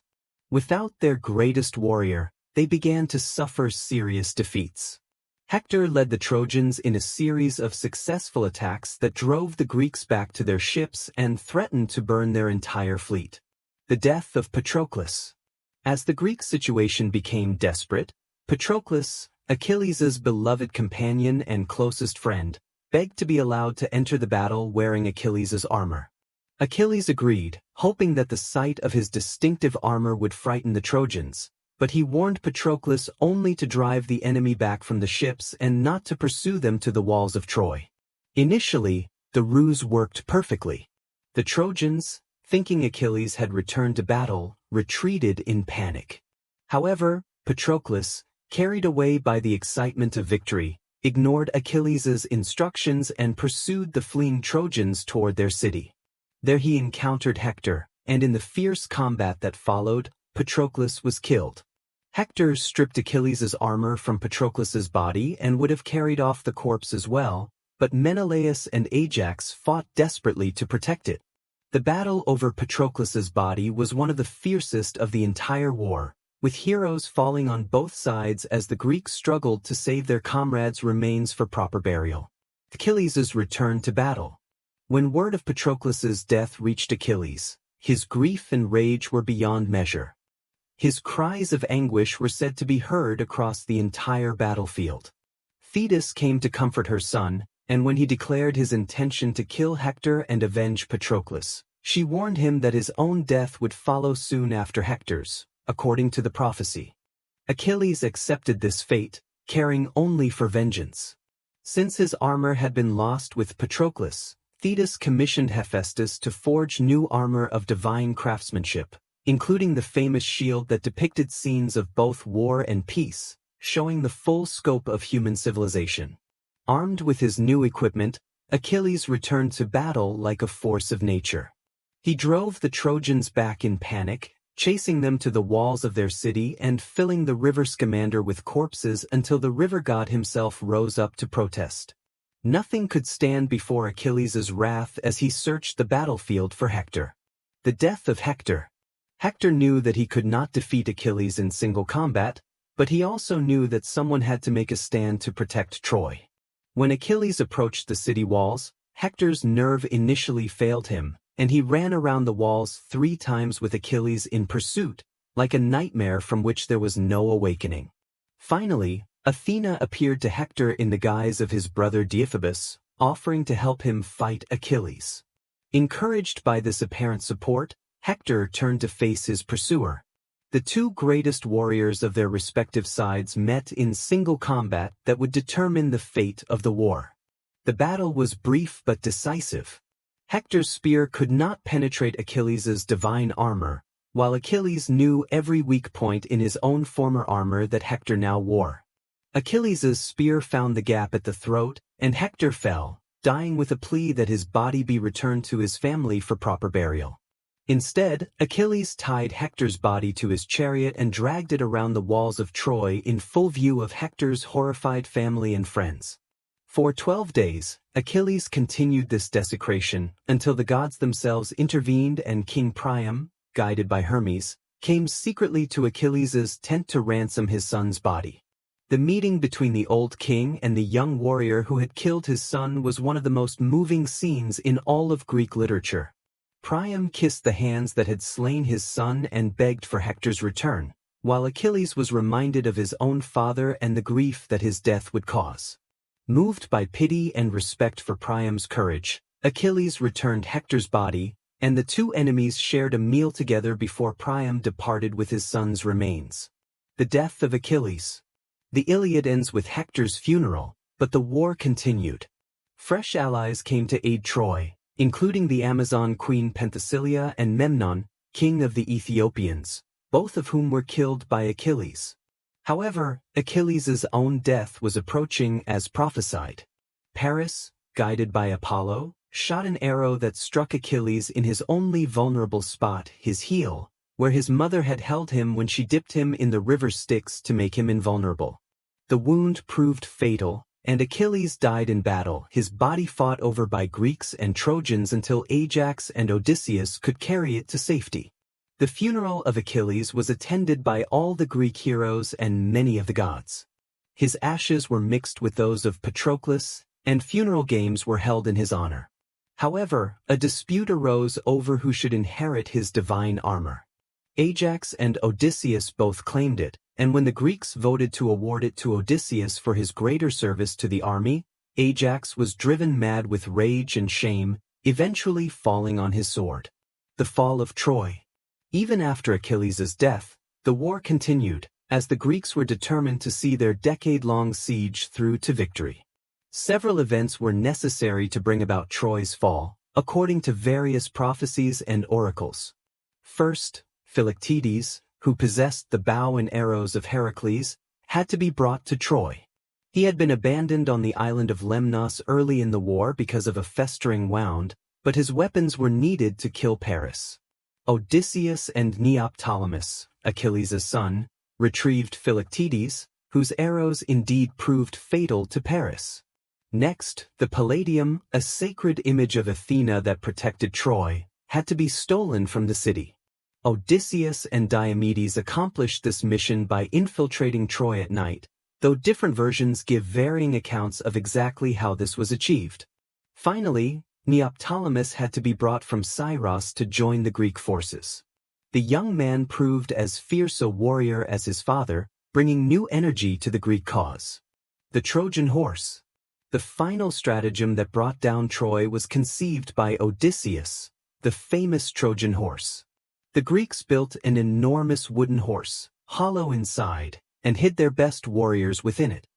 Without their greatest warrior, they began to suffer serious defeats. Hector led the Trojans in a series of successful attacks that drove the Greeks back to their ships and threatened to burn their entire fleet. The death of Patroclus. As the Greek situation became desperate, Patroclus, Achilles' beloved companion and closest friend, begged to be allowed to enter the battle wearing Achilles' armor. Achilles agreed, hoping that the sight of his distinctive armor would frighten the Trojans, but he warned Patroclus only to drive the enemy back from the ships and not to pursue them to the walls of Troy. Initially, The ruse worked perfectly. The Trojans, thinking Achilles had returned to battle, retreated in panic. However, Patroclus, carried away by the excitement of victory, ignored Achilles' instructions and pursued the fleeing Trojans toward their city. There he encountered Hector, and in the fierce combat that followed, Patroclus was killed. Hector stripped Achilles' armor from Patroclus's body and would have carried off the corpse as well, but Menelaus and Ajax fought desperately to protect it. The battle over Patroclus's body was one of the fiercest of the entire war, with heroes falling on both sides as the Greeks struggled to save their comrades' remains for proper burial. Achilles' return to battle. When word of Patroclus's death reached Achilles, his grief and rage were beyond measure. His cries of anguish were said to be heard across the entire battlefield. Thetis came to comfort her son, and when he declared his intention to kill Hector and avenge Patroclus, she warned him that his own death would follow soon after Hector's, according to the prophecy. Achilles accepted this fate, caring only for vengeance. Since his armor had been lost with Patroclus, Thetis commissioned Hephaestus to forge new armor of divine craftsmanship, including the famous shield that depicted scenes of both war and peace, showing the full scope of human civilization. Armed with his new equipment, Achilles returned to battle like a force of nature. He drove the Trojans back in panic, chasing them to the walls of their city and filling the river Scamander with corpses until the river god himself rose up to protest. Nothing could stand before Achilles' wrath as he searched the battlefield for Hector. The death of Hector. Hector knew that he could not defeat Achilles in single combat, but he also knew that someone had to make a stand to protect Troy. When Achilles approached the city walls, Hector's nerve initially failed him, and he ran around the walls 3 times with Achilles in pursuit, like a nightmare from which there was no awakening. Finally, Athena appeared to Hector in the guise of his brother Deiphobus, offering to help him fight Achilles. Encouraged by this apparent support, Hector turned to face his pursuer. The two greatest warriors of their respective sides met in single combat that would determine the fate of the war. The battle was brief but decisive. Hector's spear could not penetrate Achilles' divine armor, while Achilles knew every weak point in his own former armor that Hector now wore. Achilles' spear found the gap at the throat, and Hector fell, dying with a plea that his body be returned to his family for proper burial. Instead, Achilles tied Hector's body to his chariot and dragged it around the walls of Troy in full view of Hector's horrified family and friends. For 12 days, Achilles continued this desecration until the gods themselves intervened and King Priam, guided by Hermes, came secretly to Achilles' tent to ransom his son's body. The meeting between the old king and the young warrior who had killed his son was one of the most moving scenes in all of Greek literature. Priam kissed the hands that had slain his son and begged for Hector's return, while Achilles was reminded of his own father and the grief that his death would cause. Moved by pity and respect for Priam's courage, Achilles returned Hector's body, and the two enemies shared a meal together before Priam departed with his son's remains. The death of Achilles. The Iliad ends with Hector's funeral, but the war continued. Fresh allies came to aid Troy, including the Amazon queen Penthesilea and Memnon, king of the Ethiopians, both of whom were killed by Achilles. However, Achilles' own death was approaching as prophesied. Paris, guided by Apollo, shot an arrow that struck Achilles in his only vulnerable spot, his heel, where his mother had held him when she dipped him in the river Styx to make him invulnerable. The wound proved fatal, and Achilles died in battle, his body fought over by Greeks and Trojans until Ajax and Odysseus could carry it to safety. The funeral of Achilles was attended by all the Greek heroes and many of the gods. His ashes were mixed with those of Patroclus, and funeral games were held in his honor. However, a dispute arose over who should inherit his divine armor. Ajax and Odysseus both claimed it, and when the Greeks voted to award it to Odysseus for his greater service to the army, Ajax was driven mad with rage and shame, eventually falling on his sword. The fall of Troy. Even after Achilles' death, the war continued, as the Greeks were determined to see their decade-long siege through to victory. Several events were necessary to bring about Troy's fall, according to various prophecies and oracles. First, Philoctetes, who possessed the bow and arrows of Hercules, had to be brought to Troy. He had been abandoned on the island of Lemnos early in the war because of a festering wound, but his weapons were needed to kill Paris. Odysseus and Neoptolemus, Achilles' son, retrieved Philoctetes, whose arrows indeed proved fatal to Paris. Next, the Palladium, a sacred image of Athena that protected Troy, had to be stolen from the city. Odysseus and Diomedes accomplished this mission by infiltrating Troy at night, though different versions give varying accounts of exactly how this was achieved. Finally, Neoptolemus had to be brought from Syros to join the Greek forces. The young man proved as fierce a warrior as his father, bringing new energy to the Greek cause. The Trojan horse. The final stratagem that brought down Troy was conceived by Odysseus, the famous Trojan horse. The Greeks built an enormous wooden horse, hollow inside, and hid their best warriors within it.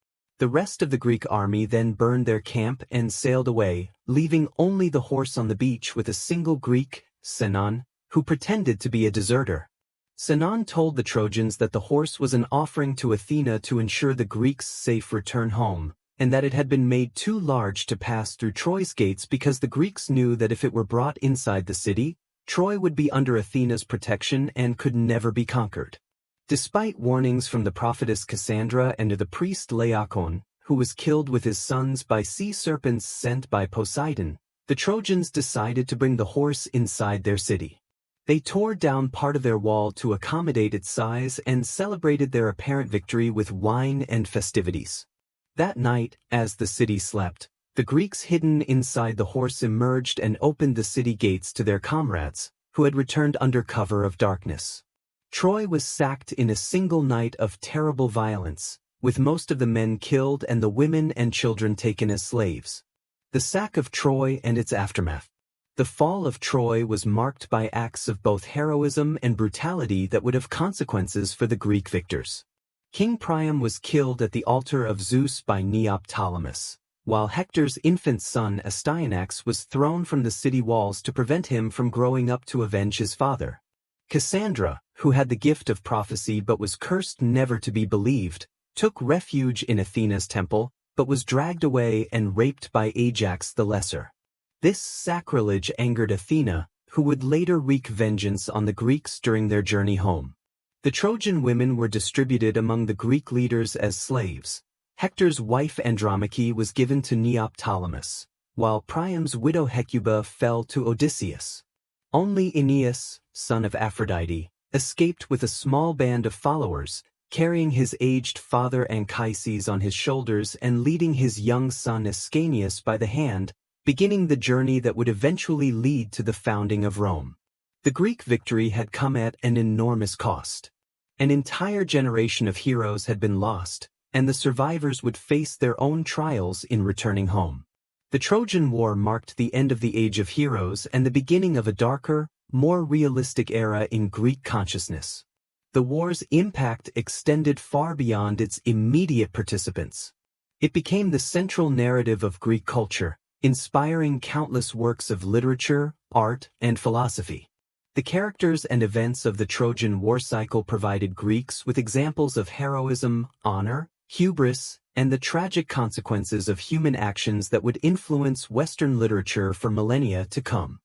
The rest of the Greek army then burned their camp and sailed away, leaving only the horse on the beach with a single Greek, Sinon, who pretended to be a deserter. Sinon told the Trojans that the horse was an offering to Athena to ensure the Greeks' safe return home, and that it had been made too large to pass through Troy's gates because the Greeks knew that if it were brought inside the city, Troy would be under Athena's protection and could never be conquered. Despite warnings from the prophetess Cassandra and the priest Laocoon, who was killed with his sons by sea serpents sent by Poseidon, the Trojans decided to bring the horse inside their city. They tore down part of their wall to accommodate its size and celebrated their apparent victory with wine and festivities. That night, as the city slept, the Greeks hidden inside the horse emerged and opened the city gates to their comrades, who had returned under cover of darkness. Troy was sacked in a single night of terrible violence, with most of the men killed and the women and children taken as slaves. The sack of Troy and its aftermath. The fall of Troy was marked by acts of both heroism and brutality that would have consequences for the Greek victors. King Priam was killed at the altar of Zeus by Neoptolemus, while Hector's infant son Astyanax was thrown from the city walls to prevent him from growing up to avenge his father. Cassandra, who had the gift of prophecy but was cursed never to be believed, took refuge in Athena's temple, but was dragged away and raped by Ajax the Lesser. This sacrilege angered Athena, who would later wreak vengeance on the Greeks during their journey home. The Trojan women were distributed among the Greek leaders as slaves. Hector's wife Andromache was given to Neoptolemus, while Priam's widow Hecuba fell to Odysseus. Only Aeneas, son of Aphrodite, escaped with a small band of followers, carrying his aged father Anchises on his shoulders and leading his young son Ascanius by the hand, beginning the journey that would eventually lead to the founding of Rome. The Greek victory had come at an enormous cost. An entire generation of heroes had been lost, and the survivors would face their own trials in returning home. The Trojan War marked the end of the Age of Heroes and the beginning of a darker, more realistic era in Greek consciousness. The war's impact extended far beyond its immediate participants. It became the central narrative of Greek culture, inspiring countless works of literature, art, and philosophy. The characters and events of the Trojan War cycle provided Greeks with examples of heroism, honor, hubris, and the tragic consequences of human actions that would influence Western literature for millennia to come.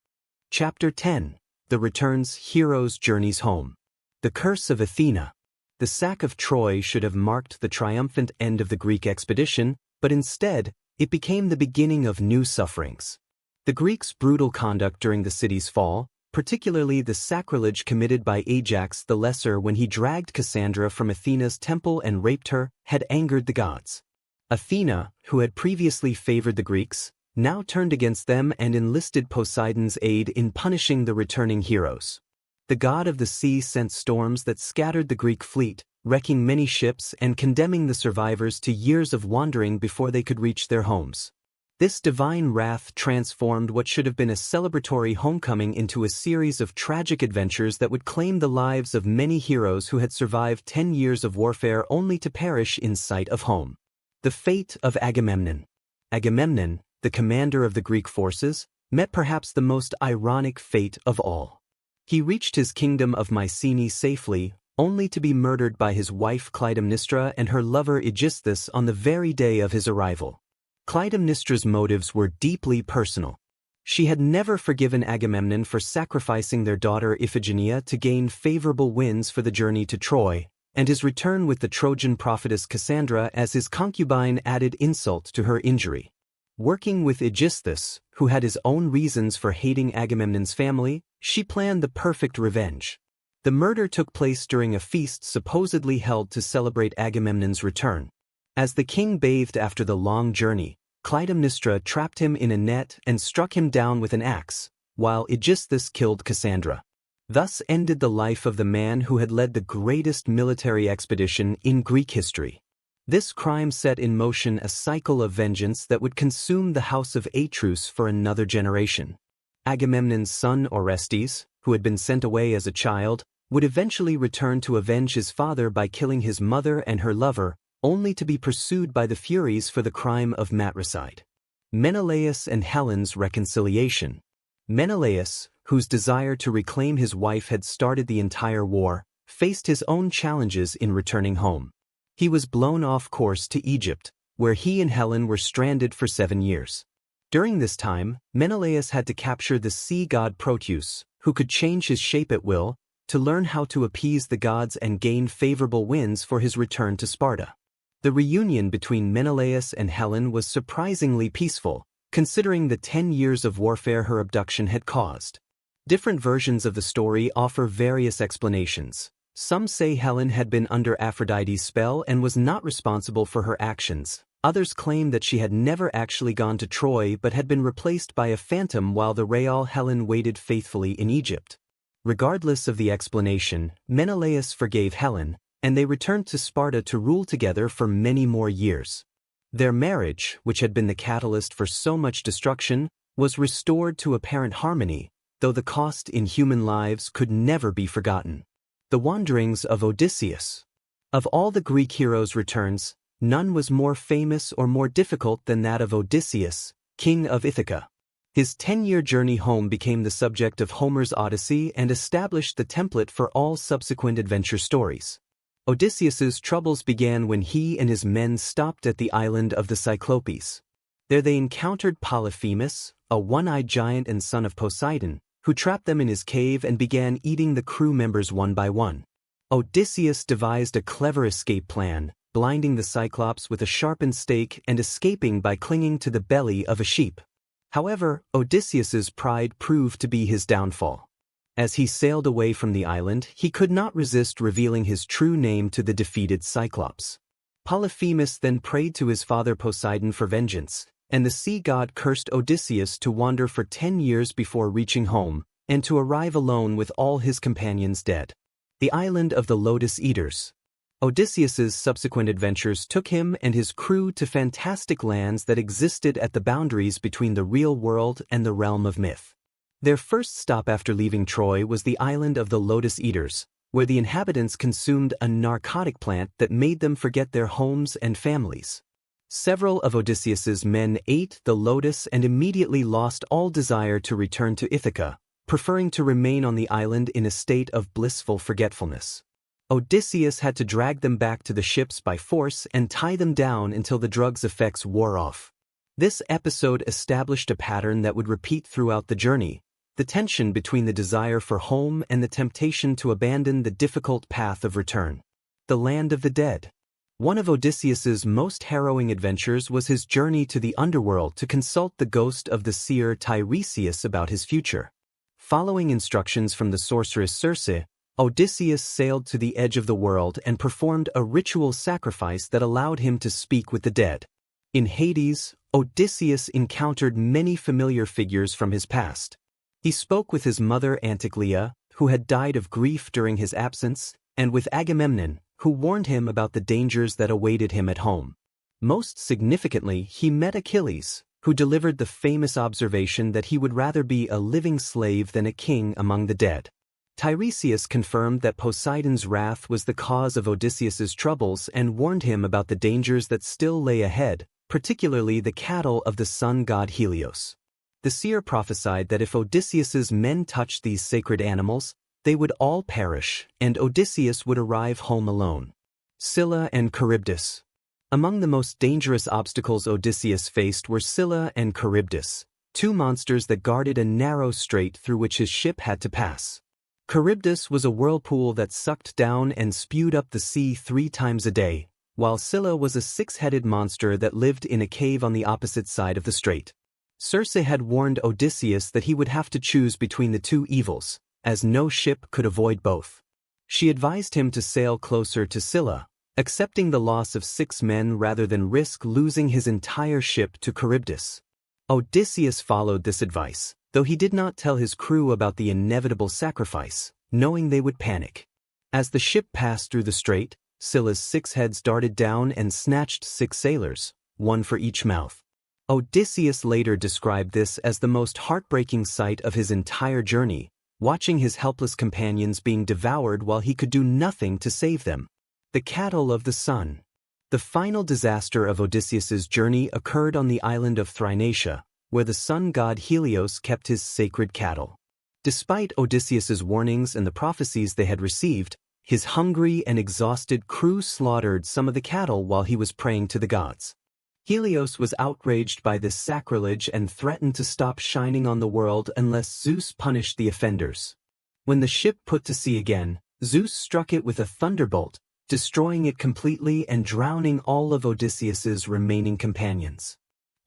Chapter 10. The Return's Heroes' Journeys Home. The Curse of Athena. The sack of Troy should have marked the triumphant end of the Greek expedition, but instead, it became the beginning of new sufferings. The Greeks' brutal conduct during the city's fall, particularly the sacrilege committed by Ajax the Lesser when he dragged Cassandra from Athena's temple and raped her, had angered the gods. Athena, who had previously favored the Greeks, now turned against them and enlisted Poseidon's aid in punishing the returning heroes. The god of the sea sent storms that scattered the Greek fleet, wrecking many ships and condemning the survivors to years of wandering before they could reach their homes. This divine wrath transformed what should have been a celebratory homecoming into a series of tragic adventures that would claim the lives of many heroes who had survived 10 years of warfare only to perish in sight of home. The fate of Agamemnon. Agamemnon, the commander of the Greek forces, met perhaps the most ironic fate of all. He reached his kingdom of Mycenae safely, only to be murdered by his wife Clytemnestra and her lover Aegisthus on the very day of his arrival. Clytemnestra's motives were deeply personal. She had never forgiven Agamemnon for sacrificing their daughter Iphigenia to gain favorable winds for the journey to Troy, and his return with the Trojan prophetess Cassandra as his concubine added insult to her injury. Working with Aegisthus, who had his own reasons for hating Agamemnon's family, she planned the perfect revenge. The murder took place during a feast supposedly held to celebrate Agamemnon's return. As the king bathed after the long journey, Clytemnestra trapped him in a net and struck him down with an axe, while Aegisthus killed Cassandra. Thus ended the life of the man who had led the greatest military expedition in Greek history. This crime set in motion a cycle of vengeance that would consume the house of Atreus for another generation. Agamemnon's son Orestes, who had been sent away as a child, would eventually return to avenge his father by killing his mother and her lover, only to be pursued by the Furies for the crime of matricide. Menelaus and Helen's reconciliation. Menelaus, whose desire to reclaim his wife had started the entire war, faced his own challenges in returning home. He was blown off course to Egypt, where he and Helen were stranded for 7 years. During this time, Menelaus had to capture the sea god Proteus, who could change his shape at will, to learn how to appease the gods and gain favorable winds for his return to Sparta. The reunion between Menelaus and Helen was surprisingly peaceful, considering the 10 years of warfare her abduction had caused. Different versions of the story offer various explanations. Some say Helen had been under Aphrodite's spell and was not responsible for her actions. Others claim that she had never actually gone to Troy but had been replaced by a phantom while the real Helen waited faithfully in Egypt. Regardless of the explanation, Menelaus forgave Helen, and they returned to Sparta to rule together for many more years. Their marriage, which had been the catalyst for so much destruction, was restored to apparent harmony, though the cost in human lives could never be forgotten. The wanderings of Odysseus. Of all the Greek heroes' returns, none was more famous or more difficult than that of Odysseus, king of Ithaca. His 10-year journey home became the subject of Homer's Odyssey and established the template for all subsequent adventure stories. Odysseus's troubles began when he and his men stopped at the island of the Cyclopes. There they encountered Polyphemus, a one-eyed giant and son of Poseidon, who trapped them in his cave and began eating the crew members one by one. Odysseus devised a clever escape plan, blinding the Cyclops with a sharpened stake and escaping by clinging to the belly of a sheep. However, Odysseus's pride proved to be his downfall. As he sailed away from the island, he could not resist revealing his true name to the defeated Cyclops. Polyphemus then prayed to his father Poseidon for vengeance, and the sea god cursed Odysseus to wander for 10 years before reaching home, and to arrive alone with all his companions dead. The island of the Lotus Eaters. Odysseus's subsequent adventures took him and his crew to fantastic lands that existed at the boundaries between the real world and the realm of myth. Their first stop after leaving Troy was the island of the Lotus Eaters, where the inhabitants consumed a narcotic plant that made them forget their homes and families. Several of Odysseus's men ate the lotus and immediately lost all desire to return to Ithaca, preferring to remain on the island in a state of blissful forgetfulness. Odysseus had to drag them back to the ships by force and tie them down until the drug's effects wore off. This episode established a pattern that would repeat throughout the journey, the tension between the desire for home and the temptation to abandon the difficult path of return. The land of the dead. One of Odysseus's most harrowing adventures was his journey to the underworld to consult the ghost of the seer Tiresias about his future. Following instructions from the sorceress Circe, Odysseus sailed to the edge of the world and performed a ritual sacrifice that allowed him to speak with the dead. In Hades, Odysseus encountered many familiar figures from his past. He spoke with his mother Anticlea, who had died of grief during his absence, and with Agamemnon, who warned him about the dangers that awaited him at home. Most significantly, he met Achilles, who delivered the famous observation that he would rather be a living slave than a king among the dead. Tiresias confirmed that Poseidon's wrath was the cause of Odysseus's troubles and warned him about the dangers that still lay ahead, particularly the cattle of the sun god Helios. The seer prophesied that if Odysseus's men touched these sacred animals, they would all perish, and Odysseus would arrive home alone. Scylla and Charybdis. Among the most dangerous obstacles Odysseus faced were Scylla and Charybdis, two monsters that guarded a narrow strait through which his ship had to pass. Charybdis was a whirlpool that sucked down and spewed up the sea 3 times a day, while Scylla was a 6-headed monster that lived in a cave on the opposite side of the strait. Circe had warned Odysseus that he would have to choose between the two evils, as no ship could avoid both. She advised him to sail closer to Scylla, accepting the loss of 6 men rather than risk losing his entire ship to Charybdis. Odysseus followed this advice, though he did not tell his crew about the inevitable sacrifice, knowing they would panic. As the ship passed through the strait, Scylla's 6 heads darted down and snatched 6 sailors, 1 for each mouth. Odysseus later described this as the most heartbreaking sight of his entire journey, watching his helpless companions being devoured while he could do nothing to save them. The cattle of the sun. The final disaster of Odysseus's journey occurred on the island of Thrinacia, where the sun god Helios kept his sacred cattle. Despite Odysseus's warnings and the prophecies they had received, his hungry and exhausted crew slaughtered some of the cattle while he was praying to the gods. Helios was outraged by this sacrilege and threatened to stop shining on the world unless Zeus punished the offenders. When the ship put to sea again, Zeus struck it with a thunderbolt, destroying it completely and drowning all of Odysseus's remaining companions.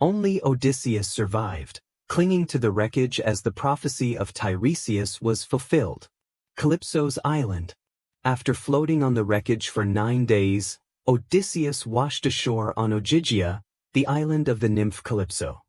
Only Odysseus survived, clinging to the wreckage as the prophecy of Tiresias was fulfilled. Calypso's Island. After floating on the wreckage for 9 days, Odysseus washed ashore on Ogygia, the island of the nymph Calypso.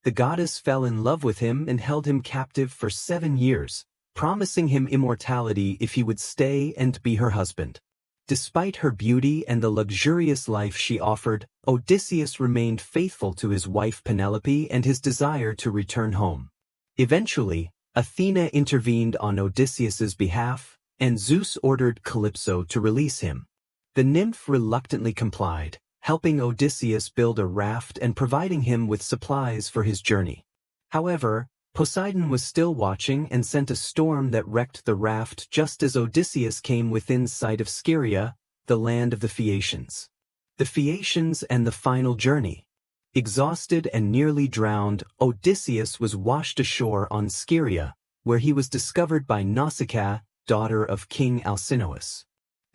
The goddess fell in love with him and held him captive for 7 years, promising him immortality if he would stay and be her husband. Despite her beauty and the luxurious life she offered, Odysseus remained faithful to his wife Penelope and his desire to return home. Eventually, Athena intervened on Odysseus's behalf, and Zeus ordered Calypso to release him. The nymph reluctantly complied, helping Odysseus build a raft and providing him with supplies for his journey. However, Poseidon was still watching and sent a storm that wrecked the raft just as Odysseus came within sight of Scheria, the land of the Phaeacians. The Phaeacians and the final journey. Exhausted and nearly drowned, Odysseus was washed ashore on Scheria, where he was discovered by Nausicaa, daughter of King Alcinous.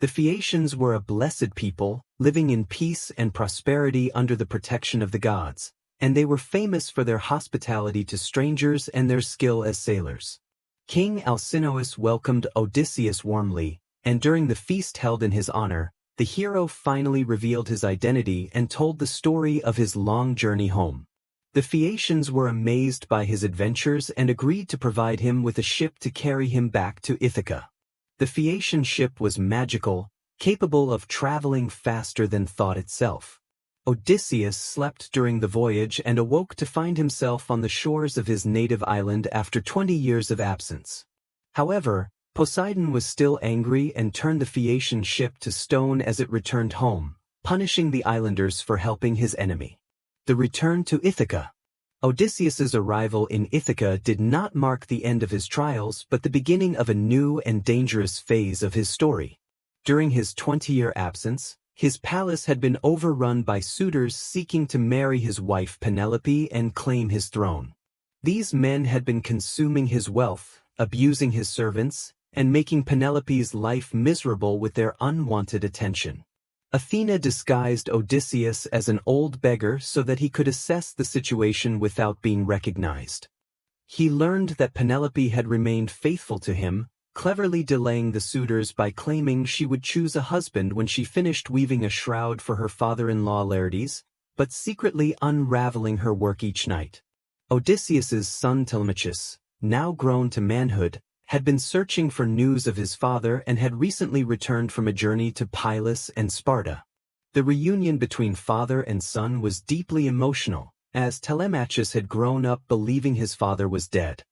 The Phaeacians were a blessed people, living in peace and prosperity under the protection of the gods, and they were famous for their hospitality to strangers and their skill as sailors. King Alcinous welcomed Odysseus warmly, and during the feast held in his honor, the hero finally revealed his identity and told the story of his long journey home. The Phaeacians were amazed by his adventures and agreed to provide him with a ship to carry him back to Ithaca. The Phaeacian ship was magical, capable of traveling faster than thought itself. Odysseus slept during the voyage and awoke to find himself on the shores of his native island after 20 years of absence. However, Poseidon was still angry and turned the Phaeacian ship to stone as it returned home, punishing the islanders for helping his enemy. The return to Ithaca. Odysseus's arrival in Ithaca did not mark the end of his trials but the beginning of a new and dangerous phase of his story. During his 20-year absence, his palace had been overrun by suitors seeking to marry his wife Penelope and claim his throne. These men had been consuming his wealth, abusing his servants, and making Penelope's life miserable with their unwanted attention. Athena disguised Odysseus as an old beggar so that he could assess the situation without being recognized. He learned that Penelope had remained faithful to him, cleverly delaying the suitors by claiming she would choose a husband when she finished weaving a shroud for her father-in-law Laertes, but secretly unraveling her work each night. Odysseus's son Telemachus, now grown to manhood, had been searching for news of his father and had recently returned from a journey to Pylos and Sparta. The reunion between father and son was deeply emotional, as Telemachus had grown up believing his father was dead.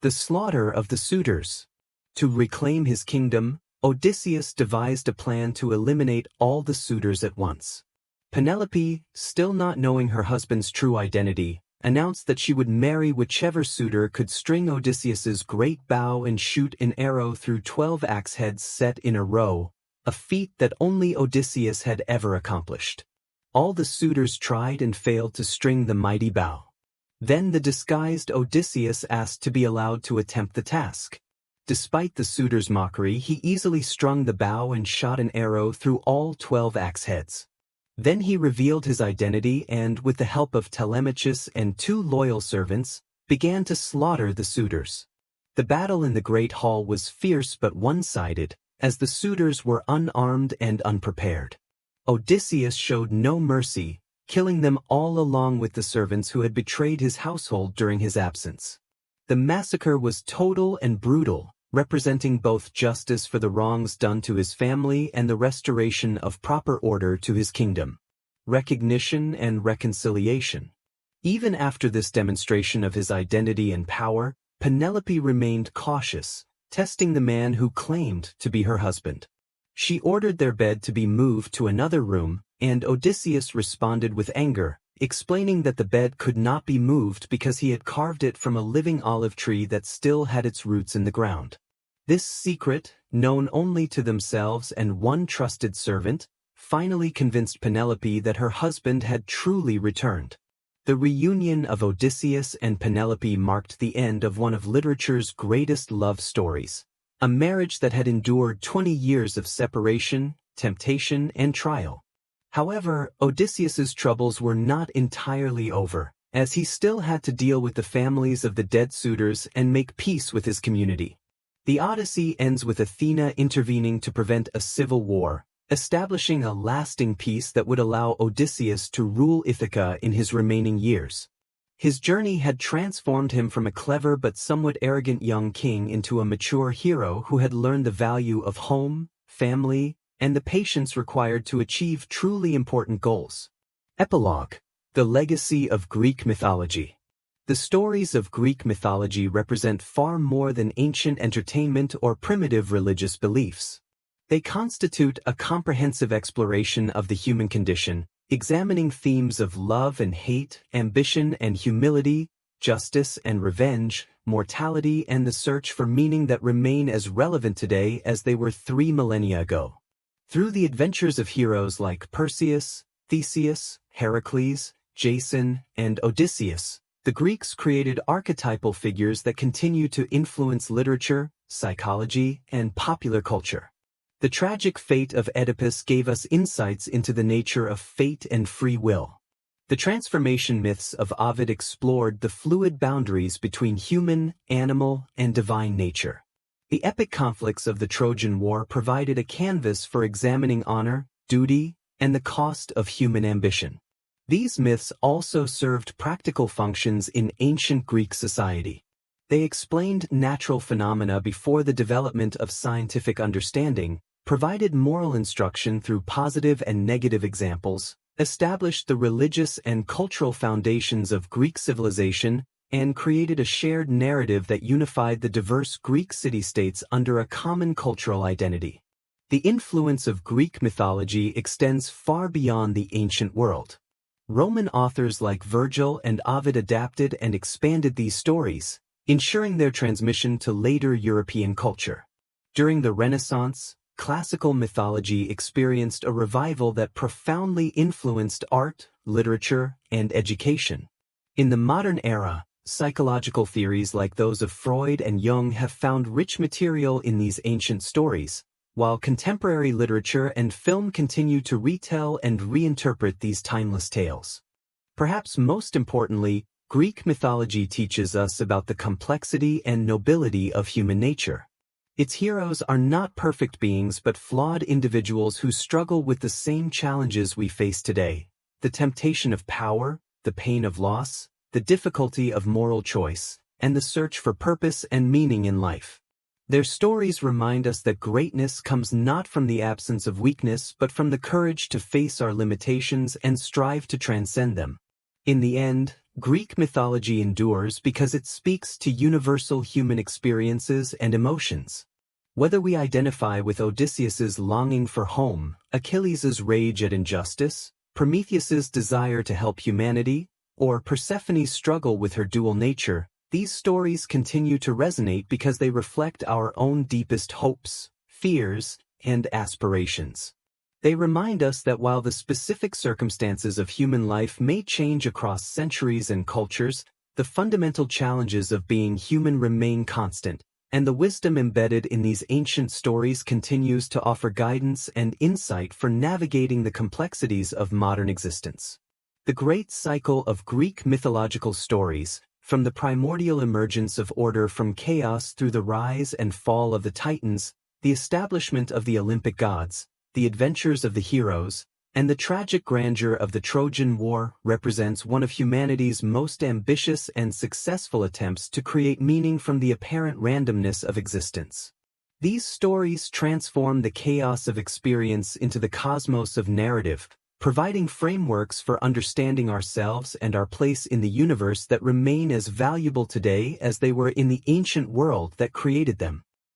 The slaughter of the suitors. To reclaim his kingdom, Odysseus devised a plan to eliminate all the suitors at once. Penelope, still not knowing her husband's true identity, announced that she would marry whichever suitor could string Odysseus's great bow and shoot an arrow through 12 axe heads set in a row, a feat that only Odysseus had ever accomplished. All the suitors tried and failed to string the mighty bow. Then the disguised Odysseus asked to be allowed to attempt the task. Despite the suitors' mockery, he easily strung the bow and shot an arrow through all 12 axe heads. Then he revealed his identity and, with the help of Telemachus and 2 loyal servants, began to slaughter the suitors. The battle in the Great Hall was fierce but one-sided, as the suitors were unarmed and unprepared. Odysseus showed no mercy, killing them all along with the servants who had betrayed his household during his absence. The massacre was total and brutal, representing both justice for the wrongs done to his family and the restoration of proper order to his kingdom. Recognition and reconciliation. Even after this demonstration of his identity and power, Penelope remained cautious, testing the man who claimed to be her husband. She ordered their bed to be moved to another room, and Odysseus responded with anger, explaining that the bed could not be moved because he had carved it from a living olive tree that still had its roots in the ground. This secret, known only to themselves and one trusted servant, finally convinced Penelope that her husband had truly returned. The reunion of Odysseus and Penelope marked the end of one of literature's greatest love stories, a marriage that had endured 20 years of separation, temptation, and trial. However, Odysseus's troubles were not entirely over, as he still had to deal with the families of the dead suitors and make peace with his community. The Odyssey ends with Athena intervening to prevent a civil war, establishing a lasting peace that would allow Odysseus to rule Ithaca in his remaining years. His journey had transformed him from a clever but somewhat arrogant young king into a mature hero who had learned the value of home, family, and the patience required to achieve truly important goals. Epilogue: The legacy of Greek mythology. The stories of Greek mythology represent far more than ancient entertainment or primitive religious beliefs. They constitute a comprehensive exploration of the human condition, examining themes of love and hate, ambition and humility, justice and revenge, mortality and the search for meaning that remain as relevant today as they were 3 millennia ago. Through the adventures of heroes like Perseus, Theseus, Hercules, Jason, and Odysseus, the Greeks created archetypal figures that continue to influence literature, psychology, and popular culture. The tragic fate of Oedipus gave us insights into the nature of fate and free will. The transformation myths of Ovid explored the fluid boundaries between human, animal, and divine nature. The epic conflicts of the Trojan War provided a canvas for examining honor, duty, and the cost of human ambition. These myths also served practical functions in ancient Greek society. They explained natural phenomena before the development of scientific understanding, provided moral instruction through positive and negative examples, established the religious and cultural foundations of Greek civilization, and created a shared narrative that unified the diverse Greek city-states under a common cultural identity. The influence of Greek mythology extends far beyond the ancient world. Roman authors like Virgil and Ovid adapted and expanded these stories, ensuring their transmission to later European culture. During the Renaissance, classical mythology experienced a revival that profoundly influenced art, literature, and education. In the modern era, psychological theories like those of Freud and Jung have found rich material in these ancient stories, while contemporary literature and film continue to retell and reinterpret these timeless tales. Perhaps most importantly, Greek mythology teaches us about the complexity and nobility of human nature. Its heroes are not perfect beings but flawed individuals who struggle with the same challenges we face today: the temptation of power, the pain of loss, the difficulty of moral choice, and the search for purpose and meaning in life. Their stories remind us that greatness comes not from the absence of weakness but from the courage to face our limitations and strive to transcend them. In the end, Greek mythology endures because it speaks to universal human experiences and emotions. Whether we identify with Odysseus's longing for home, Achilles' rage at injustice, Prometheus's desire to help humanity, or Persephone's struggle with her dual nature, these stories continue to resonate because they reflect our own deepest hopes, fears, and aspirations. They remind us that while the specific circumstances of human life may change across centuries and cultures, the fundamental challenges of being human remain constant, and the wisdom embedded in these ancient stories continues to offer guidance and insight for navigating the complexities of modern existence. The great cycle of Greek mythological stories, from the primordial emergence of order from chaos through the rise and fall of the Titans, the establishment of the Olympic gods, the adventures of the heroes, and the tragic grandeur of the Trojan War, represents one of humanity's most ambitious and successful attempts to create meaning from the apparent randomness of existence. These stories transform the chaos of experience into the cosmos of narrative, providing frameworks for understanding ourselves and our place in the universe that remain as valuable today as they were in the ancient world that created them.